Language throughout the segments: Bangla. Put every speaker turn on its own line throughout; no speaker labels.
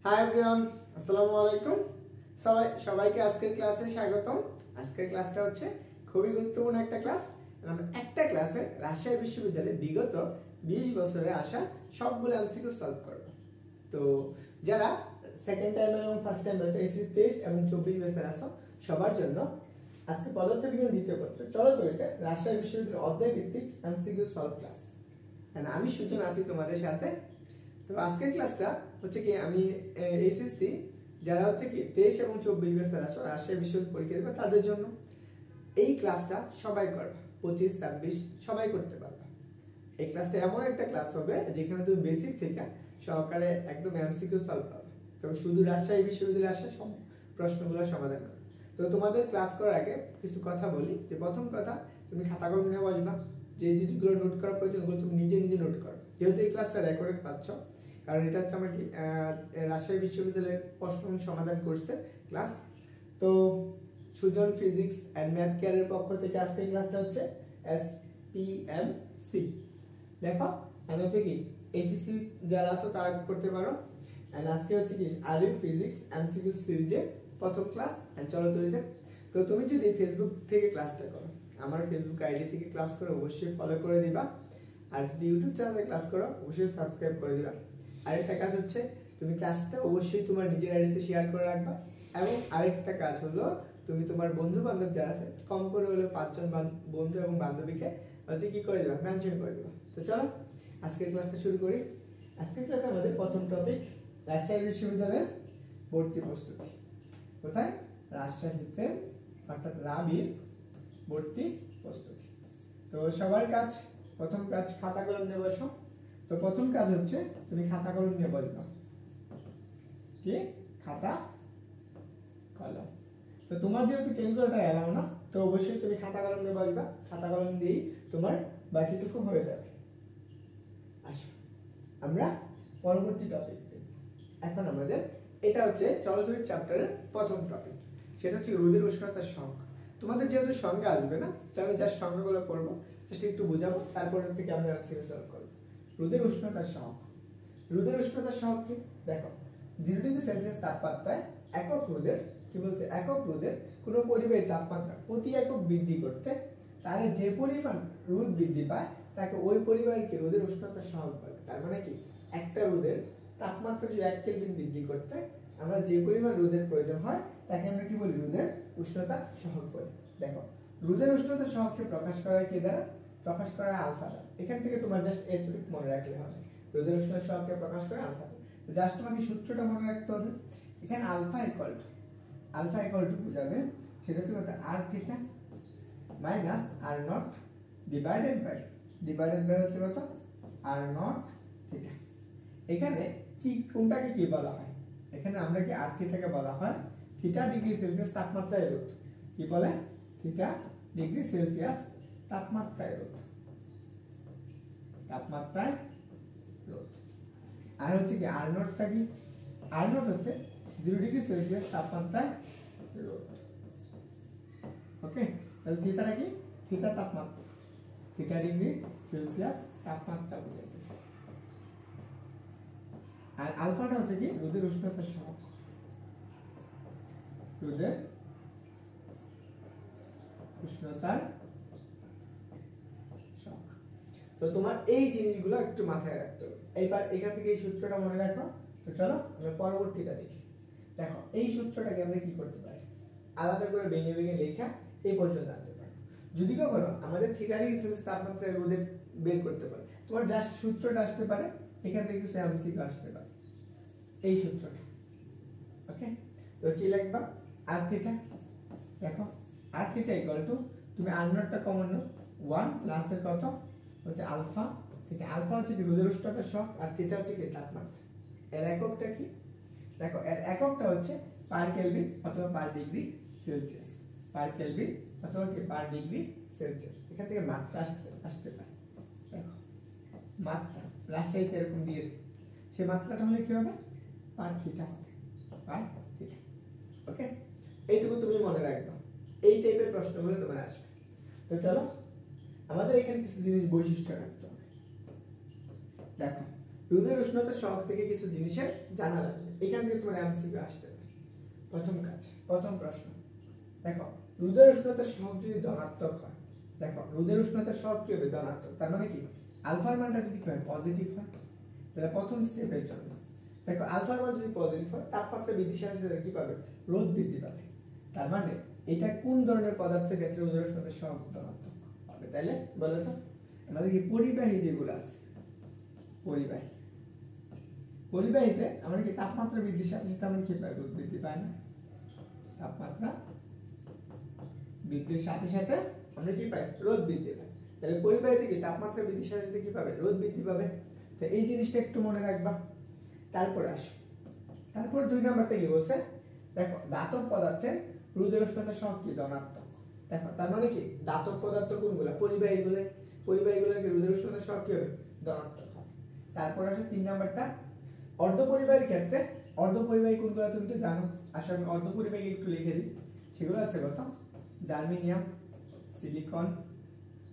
হাই এভরিওয়ান, আসসালামু আলাইকুম। সবাইকে আজকের ক্লাসে স্বাগতম। আজকের ক্লাসটা হচ্ছে খুবই গুরুত্বপূর্ণ একটা ক্লাস। আমরা একটা ক্লাসে রাজশাহী বিশ্ববিদ্যালয়ে বিগত 20 বছরে আসা সবগুলো এমসিকিউ সলভ করব। তো যারা সেকেন্ড টাইম এবং ফার্স্ট টাইম এসএসসি 23 এবং 24 ব্যাচের আসো সবার জন্য আজকে পদার্থবিজ্ঞান দ্বিতীয় পত্র চলতরিতে রাজশাহী বিশ্ববিদ্যালয়ের অধ্যায় ভিত্তিক এমসিকিউ সলভ ক্লাস। আমি সুজন আছি তোমাদের সাথে। তো আজকের ক্লাসটা হচ্ছে কি আমি এসএসসি যারা হচ্ছে কি 23 এবং 24 ব্যাচের আসো রাজশাহী বিশ্ববিদ্যালয় পরীক্ষা দেবে তাদের জন্য এই ক্লাসটা সবাই করবে। 25, 26 সবাই করতে পারবে। এই ক্লাসটা এমন একটা ক্লাস হবে যেখানে তুমি বেসিক থেকে সহকারে একদম এমসিকিউ সলভ পাবে। তবে শুধু রাজশাহী বিশ্ববিদ্যালয়ে আসা সব প্রশ্নগুলো সমাধান করবে। তো তোমাদের ক্লাস করার আগে কিছু কথা বলি। যে প্রথম কথা, তুমি খাতা কলম নিয়ে বসবা। যে জিনিসগুলো নোট করার প্রয়োজন ওগুলো তুমি নিজে নিজে নোট করো। যেহেতু এই ক্লাসটা রেকর্ডেড পাচ্ছ, কারণ এটা হচ্ছে আমার রাজশাহী বিশ্ববিদ্যালয়ের প্রশ্ন সমাধান করছে ক্লাস। তো সুজন ফিজিক্স এন্ড ম্যাথ কেয়ারের পক্ষ থেকে আজকে ক্লাসটা হচ্ছে SPMC। দেখো আমি হচ্ছে কি এসএসসি যারা আছো তারা করতে পারো। এন্ড আজকে হচ্ছে কি আর ইউ ফিজিক্স এমসিকিউ সিরিজের প্রথম ক্লাস এন্ড চলতরিতে। তো তুমি যদি ফেসবুক থেকে ক্লাসটা করো, আমার ফেসবুক আইডি থেকে ক্লাস করে অবশ্যই ফলো করে দিবা। আর যদি ইউটিউব চ্যানেলে ক্লাস করো অবশ্যই সাবস্ক্রাইব করে দিবা। আরেকটা কাজ হচ্ছে তুমি ক্লাসটা অবশ্যই তোমার নিজের আইডিতে শেয়ার করে রাখবা। এবং আরেকটা কাজ হলো তুমি তোমার বন্ধু বান্ধব যারা আছে কম করে হলো 5 জন বন্ধু এবং বান্ধবীকে হচ্ছে কি করে দিবা, মেনশন করে দিবা। তো চলো আজকের ক্লাসটা শুরু করি। আজকের ক্লাসে আমাদের প্রথম টপিক রাজশাহী বিশ্ববিদ্যালয়ের ভর্তি প্রস্তুতি। কোথায়? রাজশাহীতে, অর্থাৎ রাবির ভর্তি প্রস্তুতি। তো সবার কাজ, প্রথম কাজ খাতা কলম নিয়ে বসো। তো প্রথম কাজ হচ্ছে তুমি খাতা কলম নিয়ে বসবা। কি? খাতা কলম। তো তোমার যেহেতু কেন্দ্রটা এলাও না, তো অবশ্যই তুমি খাতা কলম নিয়ে বসবা। খাতা কলম দিয়েই তোমার বাকিটুকু হয়ে যাবে। আসো আমরা পরবর্তী টপিক দেখব। এখন আমাদের এটা হচ্ছে চলতরিৎ চ্যাপ্টারের প্রথম টপিক, সেটা হচ্ছে রোদের উষ্ণতার সংখ্যা। তোমাদের যেহেতু সংজ্ঞা আসবে না, তো আমি জাস্ট সংজ্ঞাগুলো পড়বো, জাস্ট একটু বোঝাবো, তারপর থেকে আমরা এমসিকিউ সলভ করব। রোদের উষ্ণতার সংখ্যা। রোদের উষ্ণতার সংখ্যা কি? দেখো 0 ডিগ্রি সেলসিয়াস তাপমাত্রায় একক রোদের, কি বলছে, একক রোদের কোন পরিবাহীর তাপমাত্রা প্রতি একক বৃদ্ধি করতে তার যে পরিমাণ রোদ বৃদ্ধি পায় তাকে ওই পরিবাহীকে রোদের উষ্ণতার সহগ বলে। তার মানে কি, একটা রোদের তাপমাত্রা যদি 1 কেলভিন বৃদ্ধি করতে আমরা যে পরিমাণ রোদের প্রয়োজন হয় তাকে আমরা কি বলি, রোদের উষ্ণতা সহগ বলি। দেখো রোদের উষ্ণতা সহগকে প্রকাশ করা হয় কি দ্বারা? প্রকাশ করা হয় আলফা দ্বারা। এখান থেকে তোমার জাস্ট এতটুকু মনে রাখলে হবে, রোদের উষ্ণতা সহগকে প্রকাশ করে আলফা দ্বারা। জাস্ট তোমাকে সূত্রটা মনে রাখতে হবে। এখানে আলফা ইকুয়াল টু বোঝাবে সেটা হচ্ছে কত, r theta minus r naught divided by হচ্ছে কত, r নট থিটা। এখানে কি কোনটাকে কি বলা হয়? এখানে আমরা কি r থিটাকে বলা হয় থিটা ডিগ্রি সেলসিয়াস তাপমাত্রায় রোধ। কি বলে? থিটা ডিগ্রি সেলসিয়াস তাপমাত্রায় রোধ। আর হচ্ছে কি r নটটা কি? r নট হচ্ছে 0 ডিগ্রি সেলসিয়াস তাপমাত্রায় রোধ। ওকে, তাহলে থিটাটা কি? থিটা তাপমাত্রা, থিটা ডিগ্রি সেলসিয়াস তাপমাত্রা বোঝাইতেছে। আর আলফাটা হচ্ছে কি? রোদের উষ্ণতার সহগ। রোদের উষ্ণতার সহগ। তো তোমার এই জিনিসগুলো একটু মাথায় রাখতে হবে। এইবার এখান থেকে এই সূত্রটা মনে রাখো। তো চলো আমরা পরবর্তীটা দেখি। দেখো এই সূত্রটাকে আমরা কি করতে পারি, আলাদা করে ভেঙে ভেঙে লেখা এই পর্যন্ত আনতে পারি। যদি কখনো আমাদের থিটা ডিগ্রি সেলসিয়াস তাপমাত্রায় রোদের বের করতে পারে, তোমার জাস্ট সূত্রটা আসতে পারে, এখান থেকে কিছু এমসিকিউ আসতে পারে, এই সূত্রটা। ওকে, তো কি লিখবা, r থিটা। দেখো r থিটা ইকুয়াল টু, তুমি r নটটা কমন নাও, 1 প্লাস এর কত হচ্ছে আলফা থিটা। আলফা হচ্ছে কি রোদের উষ্ণতার সহগ, আর থিটা হচ্ছে কি তাপমাত্রা। এর এককটা কি? দেখো এর এককটা হচ্ছে পার কেলভিন অথবা per degree Celsius. Per kelvin অথবা কি পার ডিগ্রি সেলসিয়াস। এখান থেকে মাত্রা আসতে পারে। দেখো মাত্রা রাজশাহীতে এরকম দিয়ে, সেই মাত্রাটা হলে কি হবে, পার থিটা, পার থিটা। ওকে, এইটুকু তুমি মনে রাখবে, এই টাইপের প্রশ্নগুলো তোমার আসবে। তো চলো আমাদের এখানে কিছু জিনিস বৈশিষ্ট্য রাখতে হবে। দেখো রোদের উষ্ণতার সহগ থেকে কিছু জিনিসের জানা লাগবে। এখান থেকে তোমার এমসিকিউ আসতে পারে। প্রথম কাজ, প্রথম প্রশ্ন দেখো, রোদের উষ্ণতার সহগ যদি ধনাত্মক হয়, দেখো রোদের উষ্ণতার সহগ কি হবে? ধনাত্মক। তার মানে কি আলফার মানটা যদি কি হয়? পজিটিভ হয়, তাহলে প্রথম স্টেপের জন্য দেখো আলফার মান যদি পজিটিভ হয়, তাপমাত্রা বৃদ্ধির সাথে সাথে কি পাবে? রোদ বৃদ্ধি পাবে। তার মানে এটা কোন ধরনের পদার্থের ক্ষেত্রে রোদের উষ্ণতার সহগ ধনাত্মক হবে? তাহলে বলো তো, আমাদের কি পরিবাহী যেগুলো আছে, পরিবাহীতে আমরা কি তাপমাত্রা বৃদ্ধির সাথে সাথে আমরা কি পাই? রোদ বৃদ্ধি পায় না? তাপমাত্রা বৃদ্ধির সাথে সাথে আমরা কি পাই? রোদ বৃদ্ধি পাই। তাহলে পরিবাহীতে কি তাপমাত্রা বৃদ্ধির সাথে সাথে কি পাবে? রোদ বৃদ্ধি পাবে। তো এই জিনিসটা একটু মনে রাখবা। তারপর আসো, তারপর 2 নাম্বারটা কি বলছে? দেখো ধাতব পদার্থের রোদের উষ্ণতার সহগ কি? ধনাত্মক। দেখো তার মানে কি ধাতব পদার্থ কোনগুলো? পরিবাহীগুলো। পরিবাহীগুলোর কি রোদের উষ্ণতার সহগ কি হবে? ধনাত্মক হবে। তারপর আসো 3 নাম্বারটা, অর্ধপরিবাহীর ক্ষেত্রে অর্ধপরিবাহী কোনগুলো তুমি তো জানো। আসলে আমি অর্ধপরিবাহী একটু লিখে দিই। সেগুলো হচ্ছে কত? জার্মেনিয়াম, সিলিকন,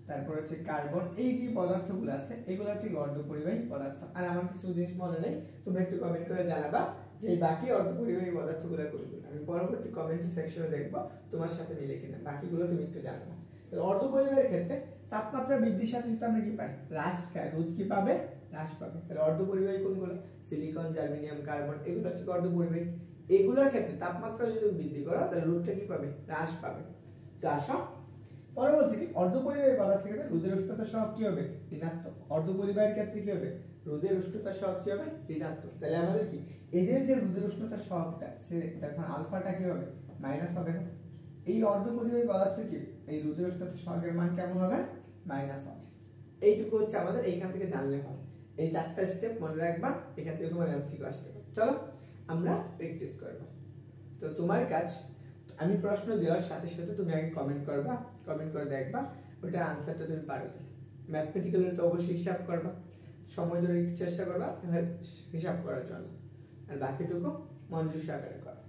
তারপর হচ্ছে কার্বন। এই যে পদার্থগুলো আছে এগুলো হচ্ছে অর্ধপরিবাহী পদার্থ। আর আমার কিছু জিনিস মনে নেই, তোমরা একটু কমেন্ট করে জানাবা যে বাকি অর্ধপরিবাহী পদার্থগুলো কোনগুলো। আমি পরবর্তী কমেন্ট সেকশনে দেখব তোমার সাথে মিলে কিনা, বাকিগুলো তুমি একটু জানাবা। তাহলে অর্ধপরিবাহীর ক্ষেত্রে তাপমাত্রা বৃদ্ধির সাথে সাথে আমরা কি পাই? হ্রাস পাই। রোদ কি পাবে? হ্রাস পাবে। তাহলে অর্ধপরিবাহী কোনগুলো? সিলিকন, জার্মেনিয়াম, কার্বন, এগুলো হচ্ছে অর্ধপরিবাহী। এগুলোর ক্ষেত্রে তাপমাত্রা যদি বৃদ্ধি করো তাহলে রোদটা কি পাবে? হ্রাস পাবে। তো আসো পরবর্তী অর্ধপরিবাহী পদার্থের ক্ষেত্রে রোদের উষ্ণতার সহগ কি হবে? ঋণাত্মক। অর্ধপরিবাহীর ক্ষেত্রে কি হবে? রোদের উষ্ণতার সহগ কি হবে? ঋণাত্মক। তাহলে আমাদের কি এদের যে রোদের উষ্ণতার সহগটা, সে তখন আলফাটা কি হবে? মাইনাস হবে না? এই অর্ধপরিবাহী পদার্থ কি এই রোদের উষ্ণতার সহগের মান কেমন হবে? মাইনাস হবে। এইটুকু হচ্ছে আমাদের এইখান থেকে জানলে হবে। এই 4টা স্টেপ মনে রাখবা, এখান থেকে তোমার এমসিকিউ আসতে পারে। চলো আমরা প্র্যাকটিস করব। তো তোমার কাজ, আমি প্রশ্ন দেওয়ার সাথে সাথে তুমি আগে কমেন্ট করবা, কমেন্ট করে দেখবা ওটার আনসারটা তুমি পারো কিনা। ম্যাথমেটিক্যালি তো অবশ্যই হিসাব করবা, সময় ধরে একটু চেষ্টা করবা হিসাব করার জন্য, আর বাকিটুকু মনোযোগ সহকারে করো।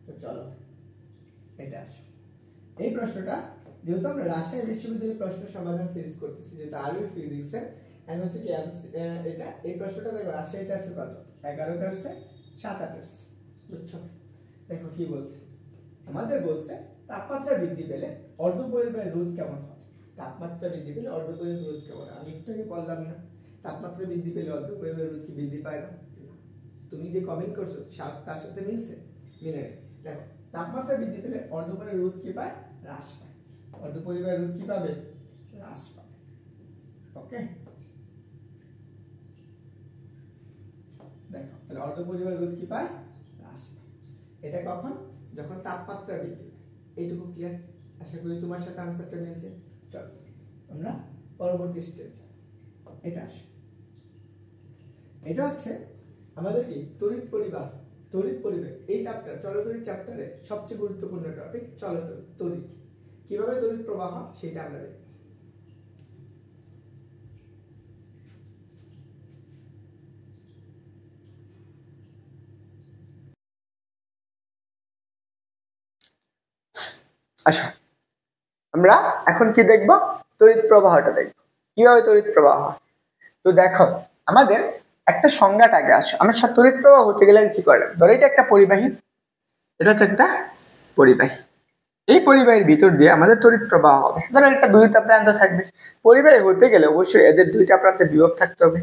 তো চলো এটা আসো, এই প্রশ্নটা যেহেতু আমরা রাজশাহী বিশ্ববিদ্যালয়ের প্রশ্ন সমাধান সিরিজ করতেছি, যেটা আরইউ ফিজিক্সের, এন্ড হচ্ছে কি এটা এই প্রশ্নটা দেখো রাজশাহীতে আসছে কত? 11তে আসছে, 7-8 আসছে। বুঝছো? দেখো কি বলছে, আমাদের বলছে তাপমাত্রা বৃদ্ধি পেলে অর্ধপরিবাহী রোধ কেমন হয়? তাপমাত্রা বৃদ্ধি পেলে অর্ধপরিবাহী রোধ কেমন হয়? আমি একটু আগে বললাম না, তাপমাত্রা বৃদ্ধি পেলে অর্ধপরিবাহী রোধ কি বৃদ্ধি পায় না? তুমি যে কমেন্ট করছো তার সাথে মিলছে? মিলে নেই। দেখো তাপমাত্রা বৃদ্ধি পেলে অর্ধপরিবাহী রোধ কি পায়? হ্রাস পায়। অর্ধপরিবাহী রোধ কি পাবে? হ্রাস পাবে। ওকে, দেখো তাহলে অর্ধপরিবাহী রোধ কি পায়? হ্রাস পায়। এটা কখন? যখন তাপমাত্রা বৃদ্ধি পায়। এইটুকু ক্লিয়ার? আশা করি তোমার সাথে আনসারটা মিলছে। চলো আমরা পরবর্তী স্টেপ যাই। এটা আসে, এটা হচ্ছে আমাদের কি তড়িৎ পরিবাহ। তড়িৎ পরিবাহ এই চ্যাপ্টার, চলতড়িৎ চ্যাপ্টারে সবচেয়ে গুরুত্বপূর্ণ টপিক চলতড়িৎ। তড়িৎ কিভাবে তড়িৎ প্রবাহ সেটা আমরা দেখব। আচ্ছা, আমরা এখন কি দেখব? তড়িৎ প্রবাহটা দেখব, কিভাবে তড়িৎ প্রবাহ হয়। তো দেখো আমাদের একটা সংজ্ঞাটা আগে আসে। আমরা তড়িৎ প্রবাহ হতে গেলে কি করে? ধরো এটা একটা পরিবাহী, এটা হচ্ছে একটা পরিবাহী। এই পরিবাহীর ভিতর দিয়ে আমাদের তড়িৎ প্রবাহ হবে। ধরো একটা দুইটা প্রান্ত থাকবে। পরিবাহী হতে গেলে অবশ্যই এদের দুইটা প্রান্তে বিভব থাকতে হবে।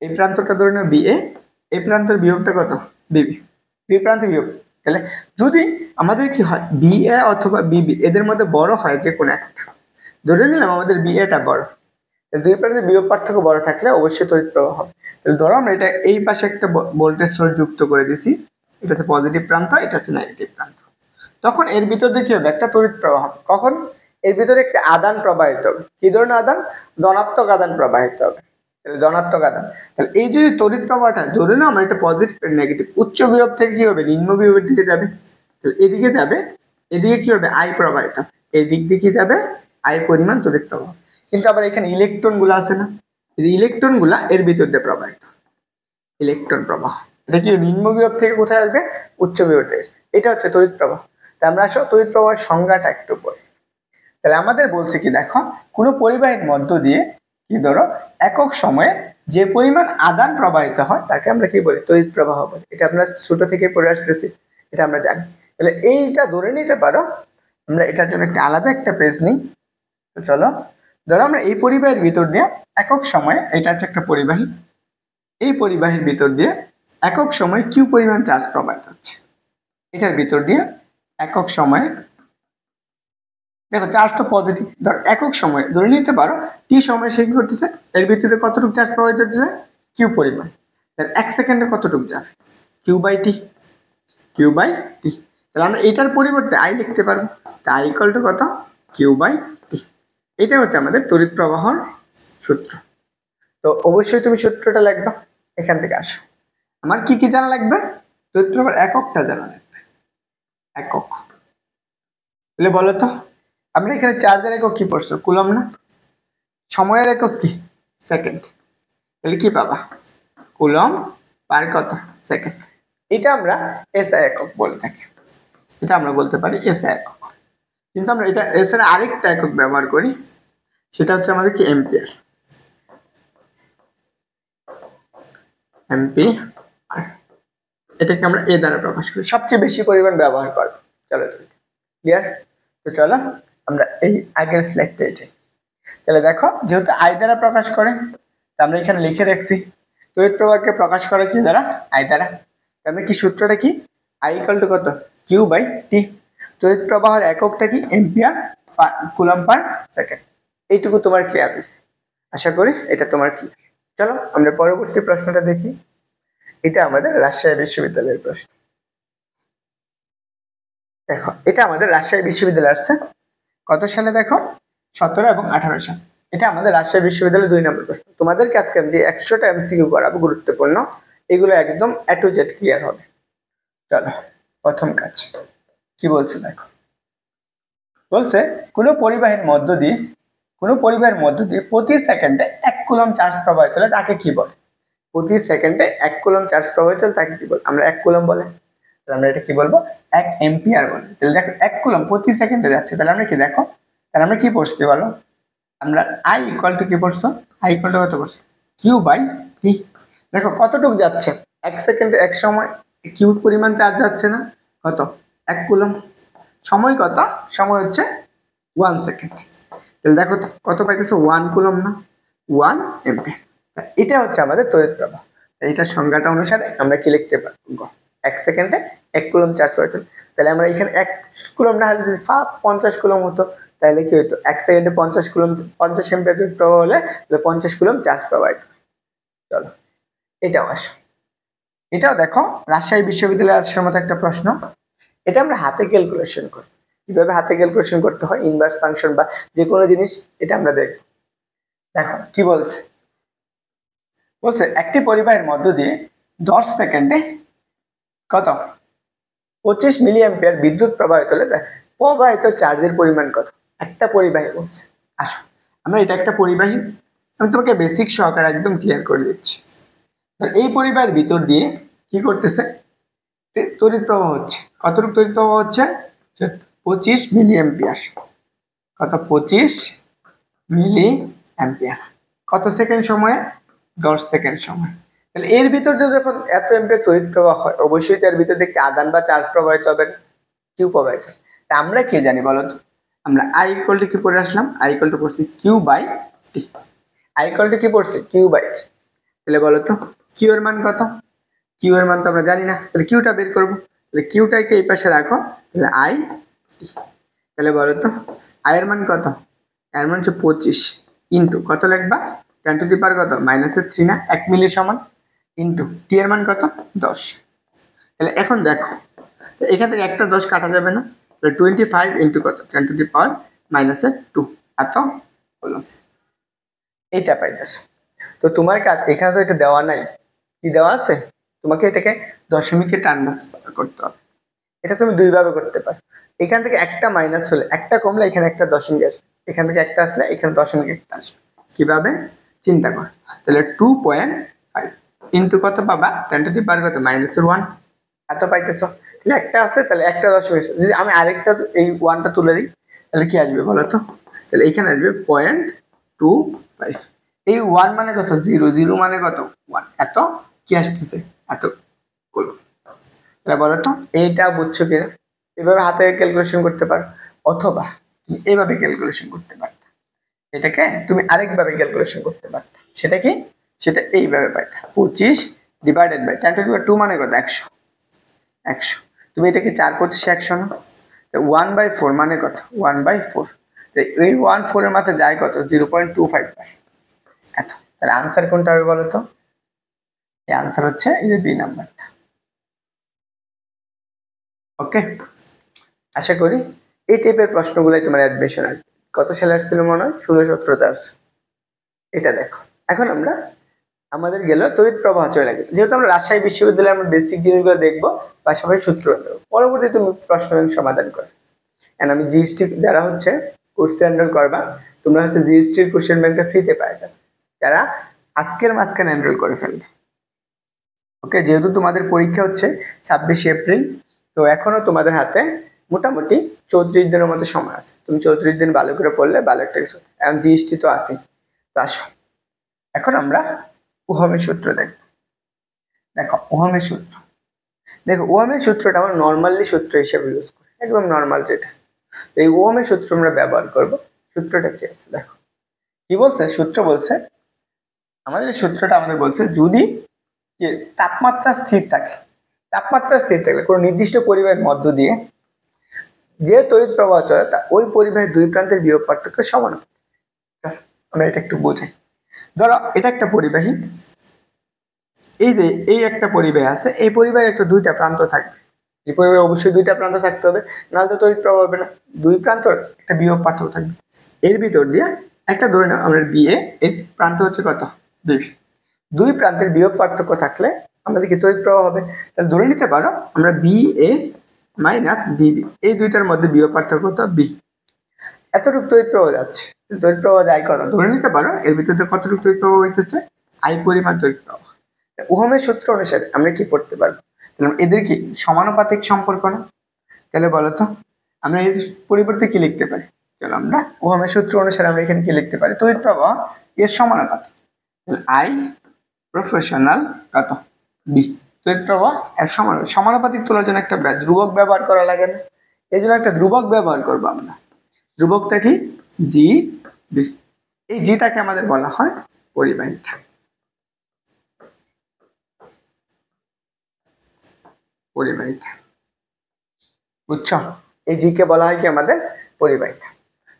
এই প্রান্তটা ধরে নাও বিএ, এই প্রান্তের বিভবটা কত? বিবি। দুই প্রান্তে বিভব। তাহলে যদি আমাদের কি হয় বিএ অথবা বিবি এদের মধ্যে বড় হয় যে কোনো একটা, ধরে নিলাম আমাদের বিএটা বড়, দুই প্রান্তের বিভব পার্থক্য বড় থাকলে অবশ্যই তড়িৎ প্রবাহ হবে। তাহলে ধরো আমরা এটা এই পাশে একটা ভোল্টেজ সোর্স যুক্ত করে দিছি, এটা হচ্ছে পজিটিভ প্রান্ত, এটা হচ্ছে নেগেটিভ প্রান্ত। তখন এর ভিতরে কি হবে? একটা তড়িৎ প্রবাহ হবে। কখন? এর ভিতরে একটা আদান প্রবাহিত হবে। কি ধরনের আদান? ধনাত্মক আদান প্রবাহিত হবে। ধনাত্মক আদান। তাহলে এই যে তড়িৎ প্রবাহটা ধরে নাও আমরা এটা পজিটিভ নেগেটিভ, উচ্চ বিভব থেকে কি হবে? নিম্ন বিভবের দিকে যাবে। তাহলে এদিকে যাবে, এদিকে কি হবে? আই প্রবাহিত। এই দিক দিয়ে কি যাবে? আই পরিমাণ তড়িৎ প্রবাহ। কিন্তু আবার এখানে ইলেকট্রন গুলা আছে না, ইলেকট্রন গুলা এর ভিতর দিয়ে প্রবাহিত। ইলেকট্রন প্রবাহ এটা কি নিম্ন বিভব থেকে কোথায় আসবে? উচ্চ বিভব থেকে। এটা হচ্ছে তড়িৎ প্রবাহ। তাই আমরা আসলে তড়িৎ প্রবাহের সংজ্ঞাটা একটু পড়ি। তাহলে আমাদের বলছে কি, দেখো কোনো পরিবাহীর মধ্য দিয়ে কি কি ধরো একক সময়ে যে পরিমাণ আদান প্রবাহিত হয় তাকে আমরা কি বলি, তড়িৎ প্রবাহ বলি। এটা আমরা ছোট থেকে পড়ে আসতেছি, এটা আমরা জানি। তাহলে এইটা ধরে নিতে পারো। আমরা এটার জন্য একটা আলাদা একটা পেজ নিই। তো চলো, ধরো আমরা এই পরিবাহের ভিতর দিয়ে একক সময়ে, এটা হচ্ছে একটা পরিবাহী, এই পরিবাহীর ভিতর দিয়ে একক সময়ে কিউ পরিমাণ চার্জ প্রবাহিত হচ্ছে। এটার ভিতর দিয়ে একক সময়ে, দেখো চার্জ তো পজিটিভ, ধর একক সময় ধরে নিতে পারো টি সময় সে কি করতেছে, এর ভিতরে কতটুকু চার্জ প্রবাহিত হচ্ছে, কিউ পরিমাণ। তাহলে 1 সেকেন্ডে কতটুকু যাবে, Q by T, Q by T. তাহলে আমরা এটার পরিবর্তে আই লিখতে পারবো, আই ইকুয়াল টু কত, কিউ বাই টি। এটা হচ্ছে আমাদের তড়িৎ প্রবাহর সূত্র। তো অবশ্যই তুমি সূত্রটা লিখবা। এখান থেকে আসো, আমার কি কি জানা লাগবে, তড়িৎ প্রবাহের এককটা জানা লাগবে, একক। তাহলে বলো তো, আমরা এখানে চার্জের একক কি পড়ছো, কুলম না, সময়ের একক কি, সেকেন্ড। তাহলে কি পাবা, কুলম পার কত সেকেন্ড। এটা আমরা এসআই একক বলে থাকি, এটা আমরা বলতে পারি এসআই একক। কিন্তু আমরা এটা এস এর আরেকটা একক ব্যবহার করি, সেটা হচ্ছে আমাদের কি, এম্পিয়ার। এম্পিয়ার, এটাকে আমরা এ দ্বারা প্রকাশ করি, সবচেয়ে বেশি পরিমাণ ব্যবহার করব। চলো ক্লিয়ার। তো চলো আমরা এই আগের স্লাইডটা এটাই। তাহলে দেখো, যেহেতু আই দ্বারা প্রকাশ করে, আমরা এখানে লিখে রাখছি তড়িৎ প্রবাহকে প্রকাশ করে কি দ্বারা, আই দ্বারা। আমরা কি সূত্রটা কি, আই ইকুয়াল টু কত, কিউ বাই টি। তড়িৎ প্রবাহের এককটা কি, এম্পিয়ার কুলম পার সেকেন্ড। এইটুকু তোমার ক্লিয়ার হয়েছে, আশা করি এটা তোমার ক্লিয়ার। চলো আমরা পরবর্তী প্রশ্নটা দেখি। এটা আমাদের রাজশাহী বিশ্ববিদ্যালয়ের প্রশ্ন। দেখো, এটা আমাদের রাজশাহী বিশ্ববিদ্যালয় আসছে কত সালে, দেখো 17 এবং 18 সাল। এটা আমাদের রাজশাহী বিশ্ববিদ্যালয়ের 2 নম্বর প্রশ্ন। তোমাদেরকে আজকে যে 100টা এমসিকিউ করাবো গুরুত্বপূর্ণ, এগুলো একদম এ টু জেড ক্লিয়ার হবে। চলো প্রথম কাজ কি বলছে দেখো, বলছে কোনো পরিবাহীর মধ্য দিয়ে প্রতি সেকেন্ডে 1 কুলম চার্জ প্রবাহিত হলে তাকে কি বলে, প্রতি সেকেন্ডে 1 কুলম চার্জ প্রবাহিত হলে তাকে কি বলে, আমরা 1 কুলম বলে। আমরা এটা কি বলবো, 1 এম্পিয়ার বলে। তাহলে দেখো 1 কুলম প্রতি সেকেন্ডে যাচ্ছে, তাহলে আমরা কি দেখো, তাহলে আমরা কি পড়ছি বলো, আমরা আই ইকুয়াল টু কি পড়ছো, আই ইকুয়াল টু কত পড়ছো, কিউ বাই টি। দেখো কতটুকু যাচ্ছে, 1 সেকেন্ডে 1 সময় কিউ পরিমাণ চার্জ যাচ্ছে না, কত, 1 কুলম। সময় কত, সময় হচ্ছে 1 সেকেন্ড। তাহলে দেখো তো কত পাইতেছো, 1 কুলম না, 1 এম্পিয়ার। এটা হচ্ছে আমাদের তড়িৎ প্রবাহ। এইটার সংজ্ঞাটা অনুসারে আমরা কি লিখতে পারবো, 1 সেকেন্ডে 1 কুলম চার্জ প্রবাহিত। তাহলে আমরা এখানে 1 কুলম না হলে যদি 50 কুলম হতো, তাহলে কি হতো, 1 সেকেন্ডে 50 কুলম, 50 এম্পিয়ার তড়িৎ প্রবাহ হলে 50 কুলম চার্জ প্রবাহিত। চলো এটাও আসো, এটাও দেখো রাজশাহী বিশ্ববিদ্যালয়ে আসার মতো একটা প্রশ্ন। এটা আমরা হাতে ক্যালকুলেশন করি, কিভাবে হাতে ক্যালকুলেশন করতে হয়, ইনভার্স ফাংশন বা যে কোনো জিনিস, এটা আমরা দেখব। দেখো কি বলছে, বলছে একটি পরিবাহের মধ্য দিয়ে 10 সেকেন্ডে কত, 25 মিলি অ্যাম্পিয়ার বিদ্যুৎ প্রবাহিত হলে প্রবাহিত চার্জের পরিমাণ কত। একটা পরিবাহী বলছে, আসো আমরা এটা একটা পরিবাহী, আমি তোমাকে বেসিক সহকারে একদম ক্লিয়ার করে দিচ্ছি। এই পরিবাহের ভিতর দিয়ে কি করতেছে, তড়িৎ প্রবাহ হচ্ছে, কতটুকু তড়িৎ প্রবাহ হচ্ছে, 25 মিলি অ্যাম্পিয়ার। কত, 25 মিলি অ্যাম্পিয়ার। কত সেকেন্ড সময়ে, 10 সেকেন্ড সময়। তাহলে এর ভিতর দিয়ে যখন এত অ্যাম্পিয়ার তড়িৎ প্রবাহ হয়, অবশ্যই তার ভিতর দিয়ে আদান বা চার্জ প্রবাহিত হবে, কিউ প্রবাহিত। তা আমরা কি জানি বলো তো, আমরা আই ইকুয়াল টু কি পড়ে আসলাম, আই ইকুয়াল টু পড়ছি Q by T. I equal to কি পড়ছি, কিউ বাই টি। তাহলে বলো তো কিউ এর মান কত, কিউ এর মান তো আমরা জানি না, তাহলে কিউটা বের করবো। তাহলে কিউটাকে এই পাশে রাখো, তাহলে আই টি। তাহলে বলো তো আই এর মান কত, এর মান হচ্ছে 25 ইন্টু কত লিখবা, 10 টু দি পাওয়ার কত, -3 না, 1 মিলি সমান, ইন্টু টি এর মান কত, 10। তাহলে এখন দেখো, এখান থেকে একটা 10 কাটা যাবে না, তাহলে 25 ইন্টু কত, 10 টু দি পাওয়ার -2 এত হলো, এইটা পাইতেছো। তো তোমার কাজ এখানে তো এটা দেওয়া নাই, কি দেওয়া আছে, তোমাকে এটাকে দশমিকে টানভার্স করতে হবে। এটা তুমি দুই ভাবে করতে পারো, এখান থেকে একটা মাইনাস হলে, একটা কমলে এখানে একটা দশমিক আসবে, এখান থেকে একটা আসলে এখানে দশমিক একটা আসবে। কিভাবে চিন্তা কর, তাহলে 2.5 ইন্টু কত পাবা, 10 টু দি পাওয়ার কত, -1 এত পাইতেছো। তাহলে একটা আছে, তাহলে একটা দশমিক, যদি আমি আরেকটা এই 1টা তুলে দিই, তাহলে কি আসবে বলো তো, তাহলে এখানে আসবে 0.25। এই 1 মানে কত 0, 0 মানে কত 1, এত কি আসতেছে এত গুলো। তাহলে বলো তো এইটা বুঝছো কিনা? এভাবে হাতে ক্যালকুলেশন করতে পারো, অথবা তুমি এইভাবে ক্যালকুলেশন করতে পারো, এটাকে তুমি আরেকভাবে ক্যালকুলেশন করতে পারতা। সেটা কি? সেটা এইভাবে পাইতা 25 ডিভাইডেড বাই 10^2 মানে কত 100। 100 তুমি এটাকে 4×25 100 না? 1/4 মানে কত 1/4। এই 1/4 এর মাথায় যায় কত 0.25 এত। তাহলে আনসার কোনটা হবে বলো তো? এই আনসার হচ্ছে এই যে বি নাম্বারটা। ওকে, আশা করি এই টাইপের প্রশ্নগুলাই তোমার অ্যাডমিশন আসবে। কত সালে আসছিল মনে হয় 16-17 আসছে। এটা দেখো, এখন আমরা আমাদের গেল তড়িৎ প্রবাহ চলে গেল। যেহেতু আমরা রাজশাহী বিশ্ববিদ্যালয়ে আমরা বেসিক জিনিসগুলো দেখবো, পাশাপাশি সূত্র দেবো, পরবর্তী তুমি প্রশ্ন সমাধান করো। এন্ড আমি জিএসটি যারা হচ্ছে কোর্স এনরোল করবা, তোমরা হচ্ছে জিএসটির কোশ্চেন ব্যাংকটা ফ্রিতে পাওয়া যাবে যারা আজকের মাঝখানে এনরোল করে ফেলবে। ওকে, যেহেতু তোমাদের পরীক্ষা হচ্ছে 26 এপ্রিল, তো এখনো তোমাদের হাতে মোটামুটি 34 দিনের মতো সময় আছে। তুমি 34 দিন ভালো করে পড়লে ভালো একটা কিছু। এখন জিএসটি তো আসি, তো আসো এখন আমরা ওহমের সূত্র দেখব। দেখো ওহমের সূত্র, দেখো ওহমের সূত্রটা আমরা নর্মালি সূত্র হিসেবে ইউজ করি, একদম নর্মাল যেটা। এই ওহমের সূত্র আমরা ব্যবহার করব। সূত্রটা কি আছে দেখো, কি বলছে সূত্র? বলছে আমাদের সূত্রটা আমাদের বলছে যদি তাপমাত্রা স্থির থাকে, তাপমাত্রা স্থির থাকলে কোনো নির্দিষ্ট পরিবাহের মধ্য দিয়ে যে তড়িৎ প্রবাহ চলে তা ওই পরিবাহের দুই প্রান্তের বিভব পার্থক্য সমান। আমরা এটা একটু বোঝাই। ধরো এটা একটা পরিবাহী, এই যে এই একটা পরিবাহী আছে, এই পরিবাহের একটা দুইটা প্রান্ত থাকবে। এই পরিবাহের অবশ্যই দুইটা প্রান্ত থাকতে হবে, নাহলে তো তড়িৎ প্রবাহ হবে না। দুই প্রান্তর একটা বিভব পার্থক্য থাকবে। এর ভিতর দিয়ে একটা ধরে নাও আমরা বিএ, এর প্রান্ত হচ্ছে কত বিবি। দুই প্রান্তের বিভব পার্থক্য থাকলে আমাদের কি তড়িৎ প্রবাহ হবে। তাহলে ধরে নিতে পারো আমরা বিএ মাইনাস বিবি, এই দুইটার মধ্যে বিভব পার্থক্য কত বি। এতটুকু তড়িৎ প্রবাহ যাচ্ছে, তড়িৎ প্রবাহ যায় কত ধরে নিতে পারো এর ভিতরে কতটুকু তড়িৎ প্রবাহ হইতেছে আই পরিমাণ তড়িৎ প্রবাহ। ওহমের সূত্র অনুসারে আমরা কি করতে পারবো? এদের কি সমানুপাতিক সম্পর্ক না? তাহলে বলো তো আমরা এর পরিবর্তে কি লিখতে পারি? চলো আমরা ওহমের সূত্র অনুসারে আমরা এখানে কি লিখতে পারি, তড়িৎ প্রবাহ এর সমানুপাতিক আই প্রফেশনাল কত বি। তড়িৎ প্রবাহ এর সমানুপাতিক তোলার জন্য একটা ধ্রুবক ব্যবহার করা লাগে না? এই জন্য একটা ধ্রুবক ব্যবহার করবো আমরা। ধ্রুবকটা কি জি বি। এই জিটাকে আমাদের বলা হয় পরিবাহিতা। পরিবাহিতা বুঝছো? এই জি কে বলা হয় কি আমাদের পরিবাহিতা।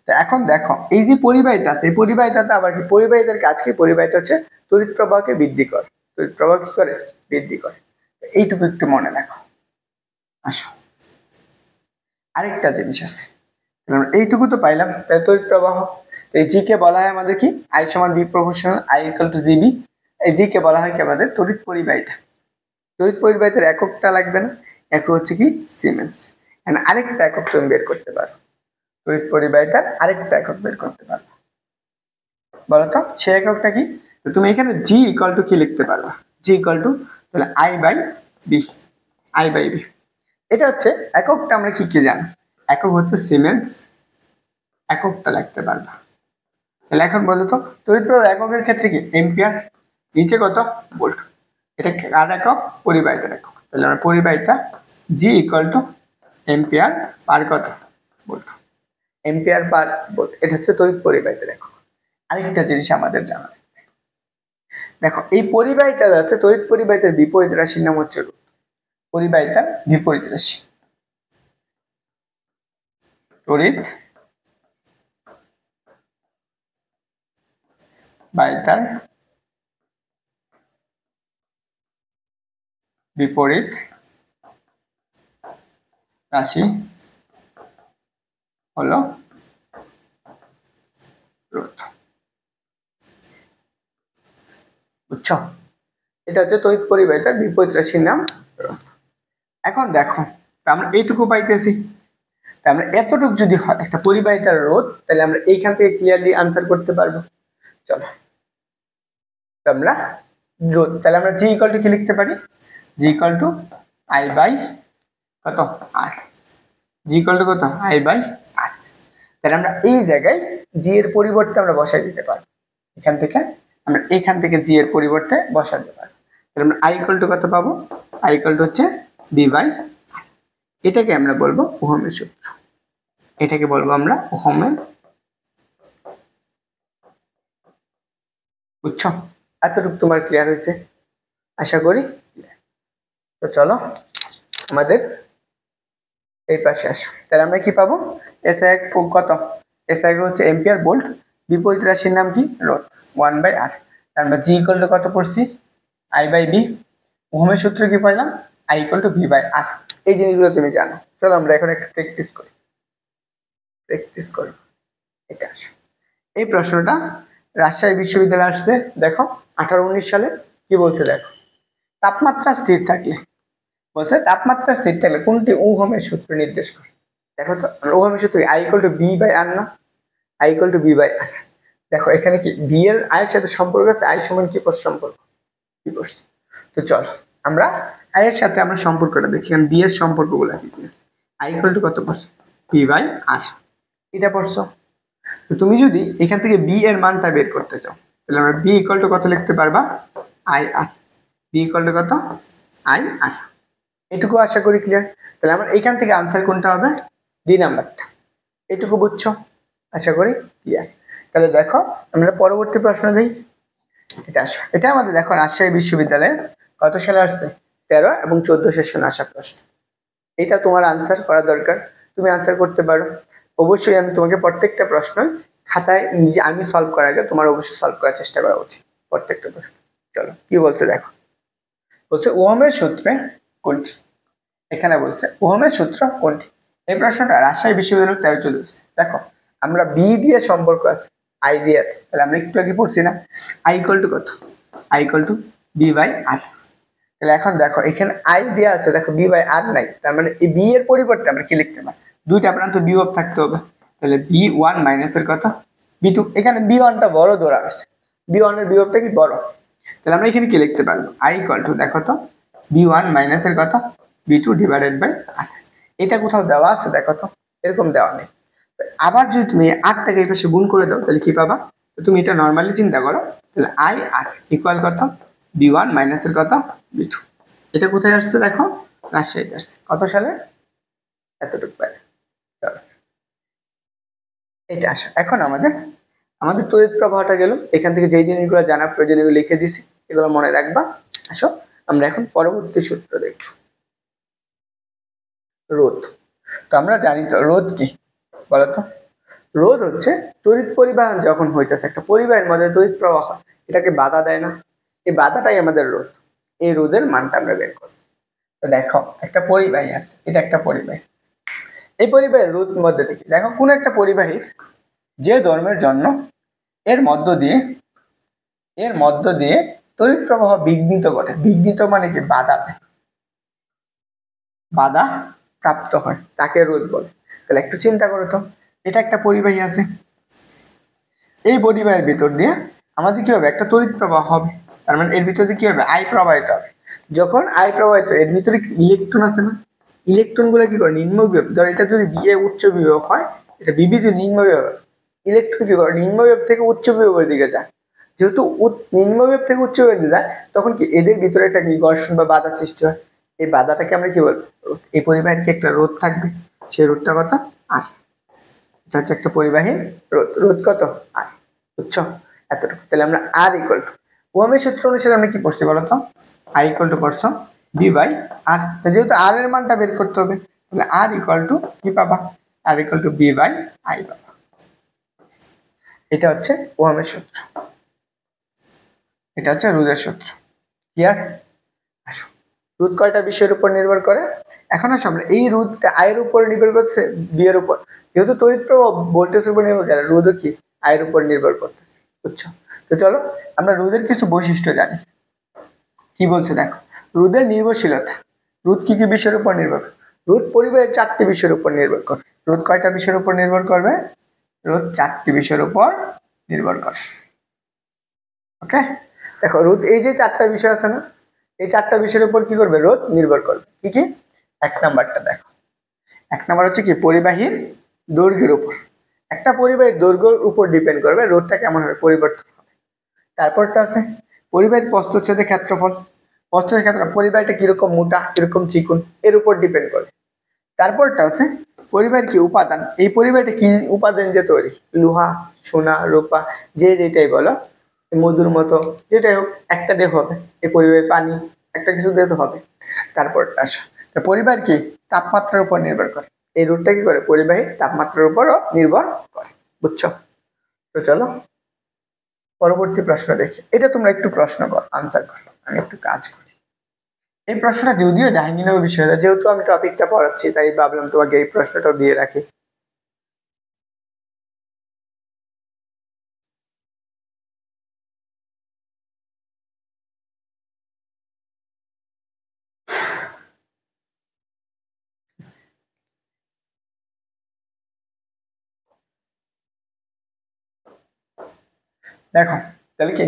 তো এখন দেখো এই যে পরিবাহিতা আছে, এই পরিবাহিতাতে আবার কি পরিবাহিতার কাজ কি? পরিবাহিতা হচ্ছে তড়িৎ প্রবাহকে বৃদ্ধি করে। তড়িৎ প্রবাহ কি করে? বৃদ্ধি করে। এইটুকু একটু মনে রাখো। আসো আরেকটা জিনিস আছে, এইটুকু তো পাইলাম তাই তড়িৎ প্রবাহ। এই জি কে বলা হয় আমাদের কি আই সমান B proportional I equal to GB. এই জি কে বলা হয় কি আমাদের তড়িৎ পরিবাহিতা। তড়িৎ পরিবাহিতার এককটা লাগবে না, একক হচ্ছে কি সিমেন্স। আরেকটা একক তুমি বের করতে পারো, তড়িৎ পরিবাহিতার আরেকটা একক বের করতে পারো। বলতো সেই এককটা কি? তো তুমি এখানে জি ইকুয়াল টু কি লিখতে পারবা? জি ইকুয়াল টু তাহলে I by B, I by B. এটা হচ্ছে এককটা আমরা কি কি জানি? একক হচ্ছে সিমেন্স, এককটা লিখতে পারবা। তাহলে এখন বলো তো তড়িৎ প্রবাহ এককের ক্ষেত্রে কি এম্পিয়ার, নিচে কত ভোল্ট। এটা কার একক? পরিবাহিতার একক। তাহলে আমরা পরিবাহিতা জি ইকুয়াল টু এম্পিয়ার পার কত ভোল্ট, এম্পিয়ার পার ভোল্ট। এটা হচ্ছে তড়িৎ পরিবাহিতার একক। আরেকটা জিনিস আমাদের জানা, দেখো এই পরিবাহিতা আছে, তড়িৎ পরিবাহিতার বিপরীত রাশির নাম হচ্ছে রোধ। পরিবাহিতার বিপরীত রাশি তড়িৎ বাহিতার বিপরীত রাশি হলো রোধ। বুঝছো? এটা হচ্ছে তড়িৎ পরিবাহিতার বিপরীত রাশির নাম রোধ। এখন দেখো আমরা এইটুকু পাইতেছি, আমরা এতটুকু যদি হয় একটা পরিবাহিতার রোধ, তাহলে আমরা এইখান থেকে ক্লিয়ারলি আনসার করতে পারবো। চলো আমরা রোধ, তাহলে আমরা জি ইকুয়াল টু কি লিখতে পারি? জি ইকুয়াল টু আই বাই কত আর, জি ইকুয়াল টু কত আই বাই আর। তাহলে আমরা এই জায়গায় জি এর পরিবর্তে আমরা বসাই দিতে পারবো, এখান থেকে আমরা এখান থেকে জি এর পরিবর্তে বসাতে পারবো। তাহলে আমরা আই ইকুয়াল টু কত পাবো? আই ইকুয়াল টু হচ্ছে বি বাই, এটাকে আমরা বলবো ওহমের সূত্র, এটাকে বলবো আমরা ওহমের। বুঝছো? এতটুকু তোমার ক্লিয়ার হয়েছে আশা করি। তো চলো আমাদের এই পাশে আসো। তাহলে আমরা কি পাবো? এসআই কত? এসআই হচ্ছে এম্পিয়ার ভোল্ট, বিপরীত রাশির নাম কি? রোধ 1/R। আমরা জি ইকুয়াল টু কত পড়ছি? I by V. ওহমের সূত্র কি পাইলাম? I equal to V by R. এই জিনিসগুলো তুমি জানো। চলো আমরা এখন একটা প্র্যাকটিস করি। এটা আসো, এই প্রশ্নটা রাজশাহী বিশ্ববিদ্যালয়ে আসছে। দেখো 18-19 সালে কি বলছে দেখো। তাপমাত্রা স্থির থাকলে, বলছে তাপমাত্রা স্থির থাকলে কোনটি ওহমের সূত্র নির্দেশ করে? দেখো তো ওহমের সূত্র I equal to V by R না? I equal to V by R. দেখো এখানে কি বি এর আয়ের সাথে সম্পর্ক আছে, আই সমান কি সম্পর্ক কি করছে। তো চলো আমরা আই এর সাথে আমরা সম্পর্কটা দেখি, কারণ বি এর সম্পর্কগুলো কি আছে। আই ইকুয়াল টু কত পড়ছে? বি বাই আর, এটা পড়ছো। তো তুমি যদি এখান থেকে বি এর মানটা বের করতে চাও, তাহলে আমরা বি ইকুয়াল টু কত লিখতে পারবা? I R. B equal to কত? I R. এটুকু আশা করি ক্লিয়ার। তাহলে আমার এখান থেকে আনসার কোনটা হবে? ডি নাম্বারটা। এটুকু বুঝছো আশা করি ক্লিয়ার। তাহলে দেখো আমরা পরবর্তী প্রশ্ন দিই। এটা আসো, এটা আমাদের দেখো রাজশাহী বিশ্ববিদ্যালয়ের কত সালে আসছে? 13 এবং 14 সেশনে আসা প্রশ্ন। এটা তোমার আনসার করা দরকার, তুমি আনসার করতে পারো। অবশ্যই আমি তোমাকে প্রত্যেকটা প্রশ্ন খাতায় নিজে আমি সলভ করার আগে তোমার অবশ্যই সলভ করার চেষ্টা করা উচিত প্রত্যেকটা প্রশ্ন। চলো কি বলছে দেখো। বলছে ওহমের সূত্রে কোনটি? এখানে বলছে ওহমের সূত্র কোনটি? এই প্রশ্নটা রাজশাহী বিশ্ববিদ্যালয় 13-14। দেখো আমরা বি দিয়ে সম্পর্ক আছে, আই দিয়ে, তাহলে আমরা একটু আগে পড়ছি না আই ইকুয়াল টু কত? I equal to V by R. তাহলে এখন দেখো এখানে আই দেওয়া আছে, দেখো বি বাই আর নাই, তার মানে এই বি এর পরিবর্তে আমরা কি লিখতে পারি? দুইটা প্রান্ত বিভব থাকতে হবে। তাহলে বি ওয়ান মাইনাস এর কত? B two. এখানে বি ওয়ানটা বড় ধরা আছে, বি ওয়ানের বিভবটা কি বড়। তাহলে আমরা এখানে কি লিখতে পারবো? আই ইকুয়াল টু দেখো তো বি ওয়ান মাইনাস এর কত? বি টু ডিভাইডেড বাই আর। এটা কোথাও দেওয়া আছে দেখো তো? এরকম দেওয়া নেই। আবার যদি তুমি আটটাকে এই পাশে গুণ করে দাও তাহলে কি পাবা? তো তুমি এটা নর্মালি চিন্তা করো, তাহলে আই আর ইকুয়াল কত? বি ওয়ান মাইনাস এর কত? B two. এটা কোথায় আসছে দেখো? রাজশাহীতে আসছে। কত সালে? এতটুকু পারে। চলো এটা আসো। এখন আমাদের তড়িৎ প্রবাহটা গেল। এখান থেকে যেই জিনিসগুলো জানা প্রয়োজন এগুলো লিখে দিছি, এগুলো মনে রাখবা। আসো আমরা এখন পরবর্তী সূত্র দেখব, রোধ। তো আমরা জানি তো রোধ কি বলতো? রোধ হচ্ছে তড়িৎ পরিবাহন যখন হইতেছে, একটা পরিবাহের মধ্যে তড়িৎ প্রবাহ এটাকে বাধা দেয় না, এই বাধাটাই আমাদের রোধ। এই রোধের মানটা আমরা বের করব। তো দেখো একটা পরিবাহী আছে, এটা একটা পরিবাহী। এই পরিবাহীর রোধ মধ্যে দেখি, দেখো কোন একটা পরিবাহীর যে ধর্মের জন্য এর মধ্য দিয়ে তড়িৎ প্রবাহ বিঘ্নিত ঘটে। বিঘ্নিত মানে কি? বাধা দেয়, বাধা প্রাপ্ত হয়, তাকে রোধ বলে। তাহলে একটু চিন্তা করো তো, এটা একটা পরিবাহী আছে, এই পরিবাহীর ভিতর দিয়ে আমাদের কি হবে? একটা তড়িৎ প্রবাহ হবে। তার মানে এর ভিতর দিয়ে কি হবে? আই প্রবাহিত হবে। যখন আই প্রবাহিত, এর ভিতরে ইলেকট্রন আছে না? ইলেকট্রন গুলো কি করে? নিম্ন বিভব। ধর এটা যদি বি এ উচ্চ বিভব হয়, এটা বিবি যদি নিম্ন বিভব, ইলেকট্রন কি করে? নিম্ন বিভব থেকে উচ্চ বিভবের দিকে যায়। যেহেতু নিম্ন বিভব থেকে উচ্চ বিভবের দিকে যায়, তখন কি এদের ভিতরে একটা ঘর্ষণ বা বাধা সৃষ্টি হয়। এই বাধাটাকে আমরা কি বলবো? এই পরিবাহীর কি একটা রোধ থাকবে, সেই রোধটা কত? আর। এটা হচ্ছে একটা পরিবাহীর রোধ। রোধ কত? আর। বুঝছো? এতটুকু। তাহলে আমরা আর ইকুয়াল টু ওহমের সূত্র অনুসারে আমরা কি পড়ছি বলতো? আই ইকুয়াল টু পড়ছো বি বাই আর। যেহেতু আর এর মানটা বের করতে হবে, তাহলে আর ইকুয়াল টু কি পাবা? R equal to V by I পাবা। এটা হচ্ছে ওহমের সূত্র, এটা হচ্ছে রোধের সূত্র। ক্লিয়ার? আসো, রোধ কয়টা বিষয়ের উপর নির্ভর করে? এখন আসো আমরা এই রোধটা আয়ের উপর নির্ভর করছে, বি এর উপর। যেহেতু তড়িৎ প্রবাহ ভোল্টেজের উপর নির্ভর করে, রোধও কি আয়ের উপর নির্ভর করতেছে। বুঝছো? তো চলো আমরা রোধের কিছু বৈশিষ্ট্য জানি। কি বলছে দেখো, রোধের নির্ভরশীলতা। রোধ কি কি বিষয়ের উপর নির্ভর করে? রোধ পরিবাহের 4টি বিষয়ের উপর নির্ভর করে। রোধ কয়টা বিষয়ের উপর নির্ভর করবে? রোধ 4টি বিষয়ের উপর নির্ভর করে। ওকে, দেখো রোধ এই যে 4টা বিষয় আছে না, এই 4টা বিষয়ের উপর কি করবে? রোধ নির্ভর করবে। কি কি? এক নাম্বারটা দেখো, এক নাম্বার হচ্ছে কি? পরিবাহীর দৈর্ঘ্যের উপর। একটা পরিবাহীর দৈর্ঘ্যের উপর ডিপেন্ড করবে রোধটা কেমন হবে, পরিবর্তন হবে। তারপরটা আছে পরিবাহীর প্রস্থচ্ছেদের ক্ষেত্রফল। প্রস্থচ্ছেদের ক্ষেত্রফল পরিবাহীটা কিরকম মোটা কিরকম চিকন এর উপর ডিপেন্ড করে। তারপরটা হচ্ছে পরিবাহীর কি উপাদান, এই পরিবাহীটা কি উপাদান দিয়ে তৈরি, লোহা সোনা রূপা যে যেটাই বলো, মধুর মতো যেটাই হোক একটা দিয়ে হবে, এই পরিবাহী পানি একটা কিছু দিয়ে তো হবে। তারপরটা আসো পরিবাহীর কি তাপমাত্রার উপর নির্ভর করে, এই রূপটা কি করে পরিবাহী তাপমাত্রার উপরও নির্ভর করে, বুঝছো? তো চলো পরবর্তী প্রশ্ন দেখি, এটা তোমরা একটু প্রশ্ন কর আনসার করো, আমি একটু কাজ করি। এই প্রশ্নটা যদিও জাহাঙ্গীরনগর বিষয়, যেহেতু আমি টপিকটা পড়াচ্ছি তাই ভাবলাম তোমাকে এই প্রশ্নটা দিয়ে রাখি। দেখো তাহলে কি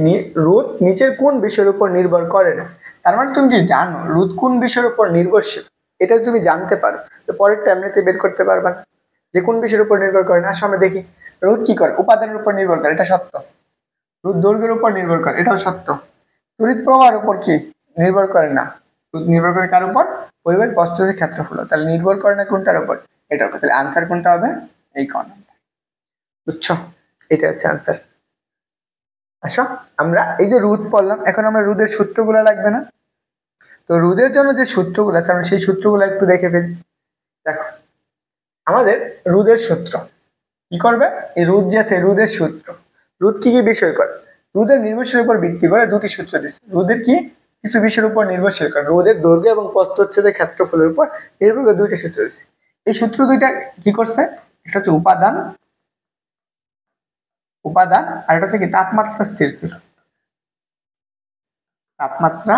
রোদ নিচের কোন বিষয়ের উপর নির্ভর করে না, তার মানে তুমি যদি জানো রোদ কোন বিষয়ের উপর নির্ভরশীল, এটা তুমি জানতে পারো তো পরেরটা এমনিতে বের করতে পারবা না যে কোন বিষয়ের উপর নির্ভর করে না। আসলে আমরা দেখি রোদ কি করে উপাদানের উপর নির্ভর করে, এটা সত্য। রোদ দৈর্ঘ্যের উপর নির্ভর করে, এটাও সত্য। তড়িৎ প্রবাহের উপর কি নির্ভর করে না, রোদ নির্ভর করে কার উপর, পরিবাহীর প্রস্থচ্ছেদের ক্ষেত্রফল। তাহলে নির্ভর করে না কোনটার উপর, এটার উপর। তাহলে আনসার কোনটা হবে, এই ক নাম্বার, বুঝছো? এটা হচ্ছে আনসার। আচ্ছা আমরা এই যে রোদ পড়লাম, এখন আমরা রোদের সূত্রগুলো লাগবে না? তো রোদের জন্য যে সূত্রগুলো আছে আমরা সেই সূত্রগুলো একটু দেখে ফেলি। দেখো আমাদের রোদের সূত্র কি করবে, এই রোদ যে আছে রোদের সূত্র, রোদ কি কি বিষয় করে, রোদের নির্ভরশীল উপর ভিত্তি করে দুটি সূত্র দিচ্ছে। রোদের কি কিছু বিষয়ের উপর নির্ভরশীল করে, রোদের দৈর্ঘ্য এবং প্রস্থচ্ছেদের ক্ষেত্রফলের উপর নির্ভর করে দুইটা সূত্র দিচ্ছে। এই সূত্র দুইটা কি করছে, একটা হচ্ছে উপাদান উপাদান আর একটা হচ্ছে কি তাপমাত্রা স্থির ছিল, তাপমাত্রা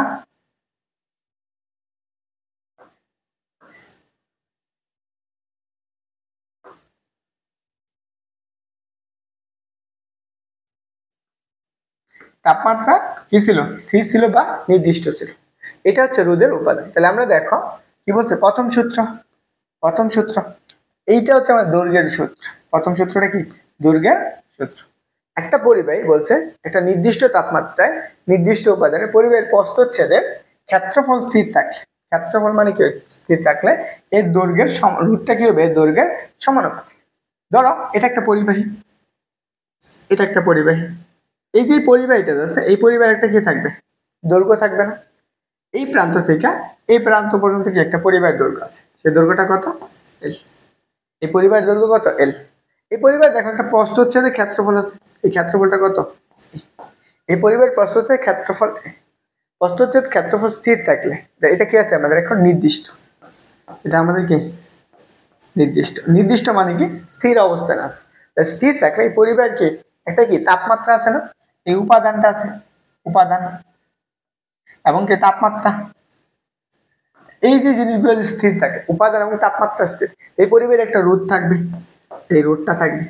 তাপমাত্রা কি ছিল, স্থির ছিল বা নির্দিষ্ট ছিল। এটা হচ্ছে রোদের উপাদান। তাহলে আমরা দেখো কি বলছে, প্রথম সূত্র এইটা হচ্ছে আমার দৈর্ঘ্যের সূত্র। প্রথম সূত্রটা কি, দৈর্ঘ্যের সূত্র। একটা পরিবাহী বলছে একটা নির্দিষ্ট তাপমাত্রায় নির্দিষ্ট উপাদানের পরিবাহীর প্রস্থচ্ছেদের ক্ষেত্রফল স্থির থাকলে, ক্ষেত্রফল মানে কি স্থির থাকলে এর দৈর্ঘ্যের রূপটা কি হবে, এর দৈর্ঘ্যের সমানুপাতিক। ধরো এটা একটা পরিবাহী, এটা একটা পরিবাহী, এই যে পরিবাহীটা আছে এই পরিবাহীর একটা কি থাকবে, দৈর্ঘ্য থাকবে না? এই প্রান্ত থেকে এই প্রান্ত পর্যন্ত কি একটা পরিবাহীর দৈর্ঘ্য আছে, সেই দৈর্ঘ্যটা কত, এল। এই পরিবাহীর দৈর্ঘ্য কত, এল। এই পরিবাহীর দেখো একটা প্রস্থচ্ছেদের ক্ষেত্রফল আছে, এই ক্ষেত্রফলটা কত, এই পরিবাহীর প্রস্থচ্ছেদের ক্ষেত্রফল স্থির থাকলে এটা কি আছে আমাদের এখন নির্দিষ্ট, এটা আমাদের কি নির্দিষ্ট, নির্দিষ্ট মানে কি স্থির অবস্থান আছে। স্থির থাকলে এই পরিবাহীর কি একটা কি তাপমাত্রা আছে না, এই উপাদানটা আছে, উপাদান এবং কি তাপমাত্রা, এই যে জিনিসগুলো স্থির থাকে উপাদান এবং তাপমাত্রা স্থির, এই পরিবাহীর একটা রোধ থাকবে, এই রোধটা থাকবে।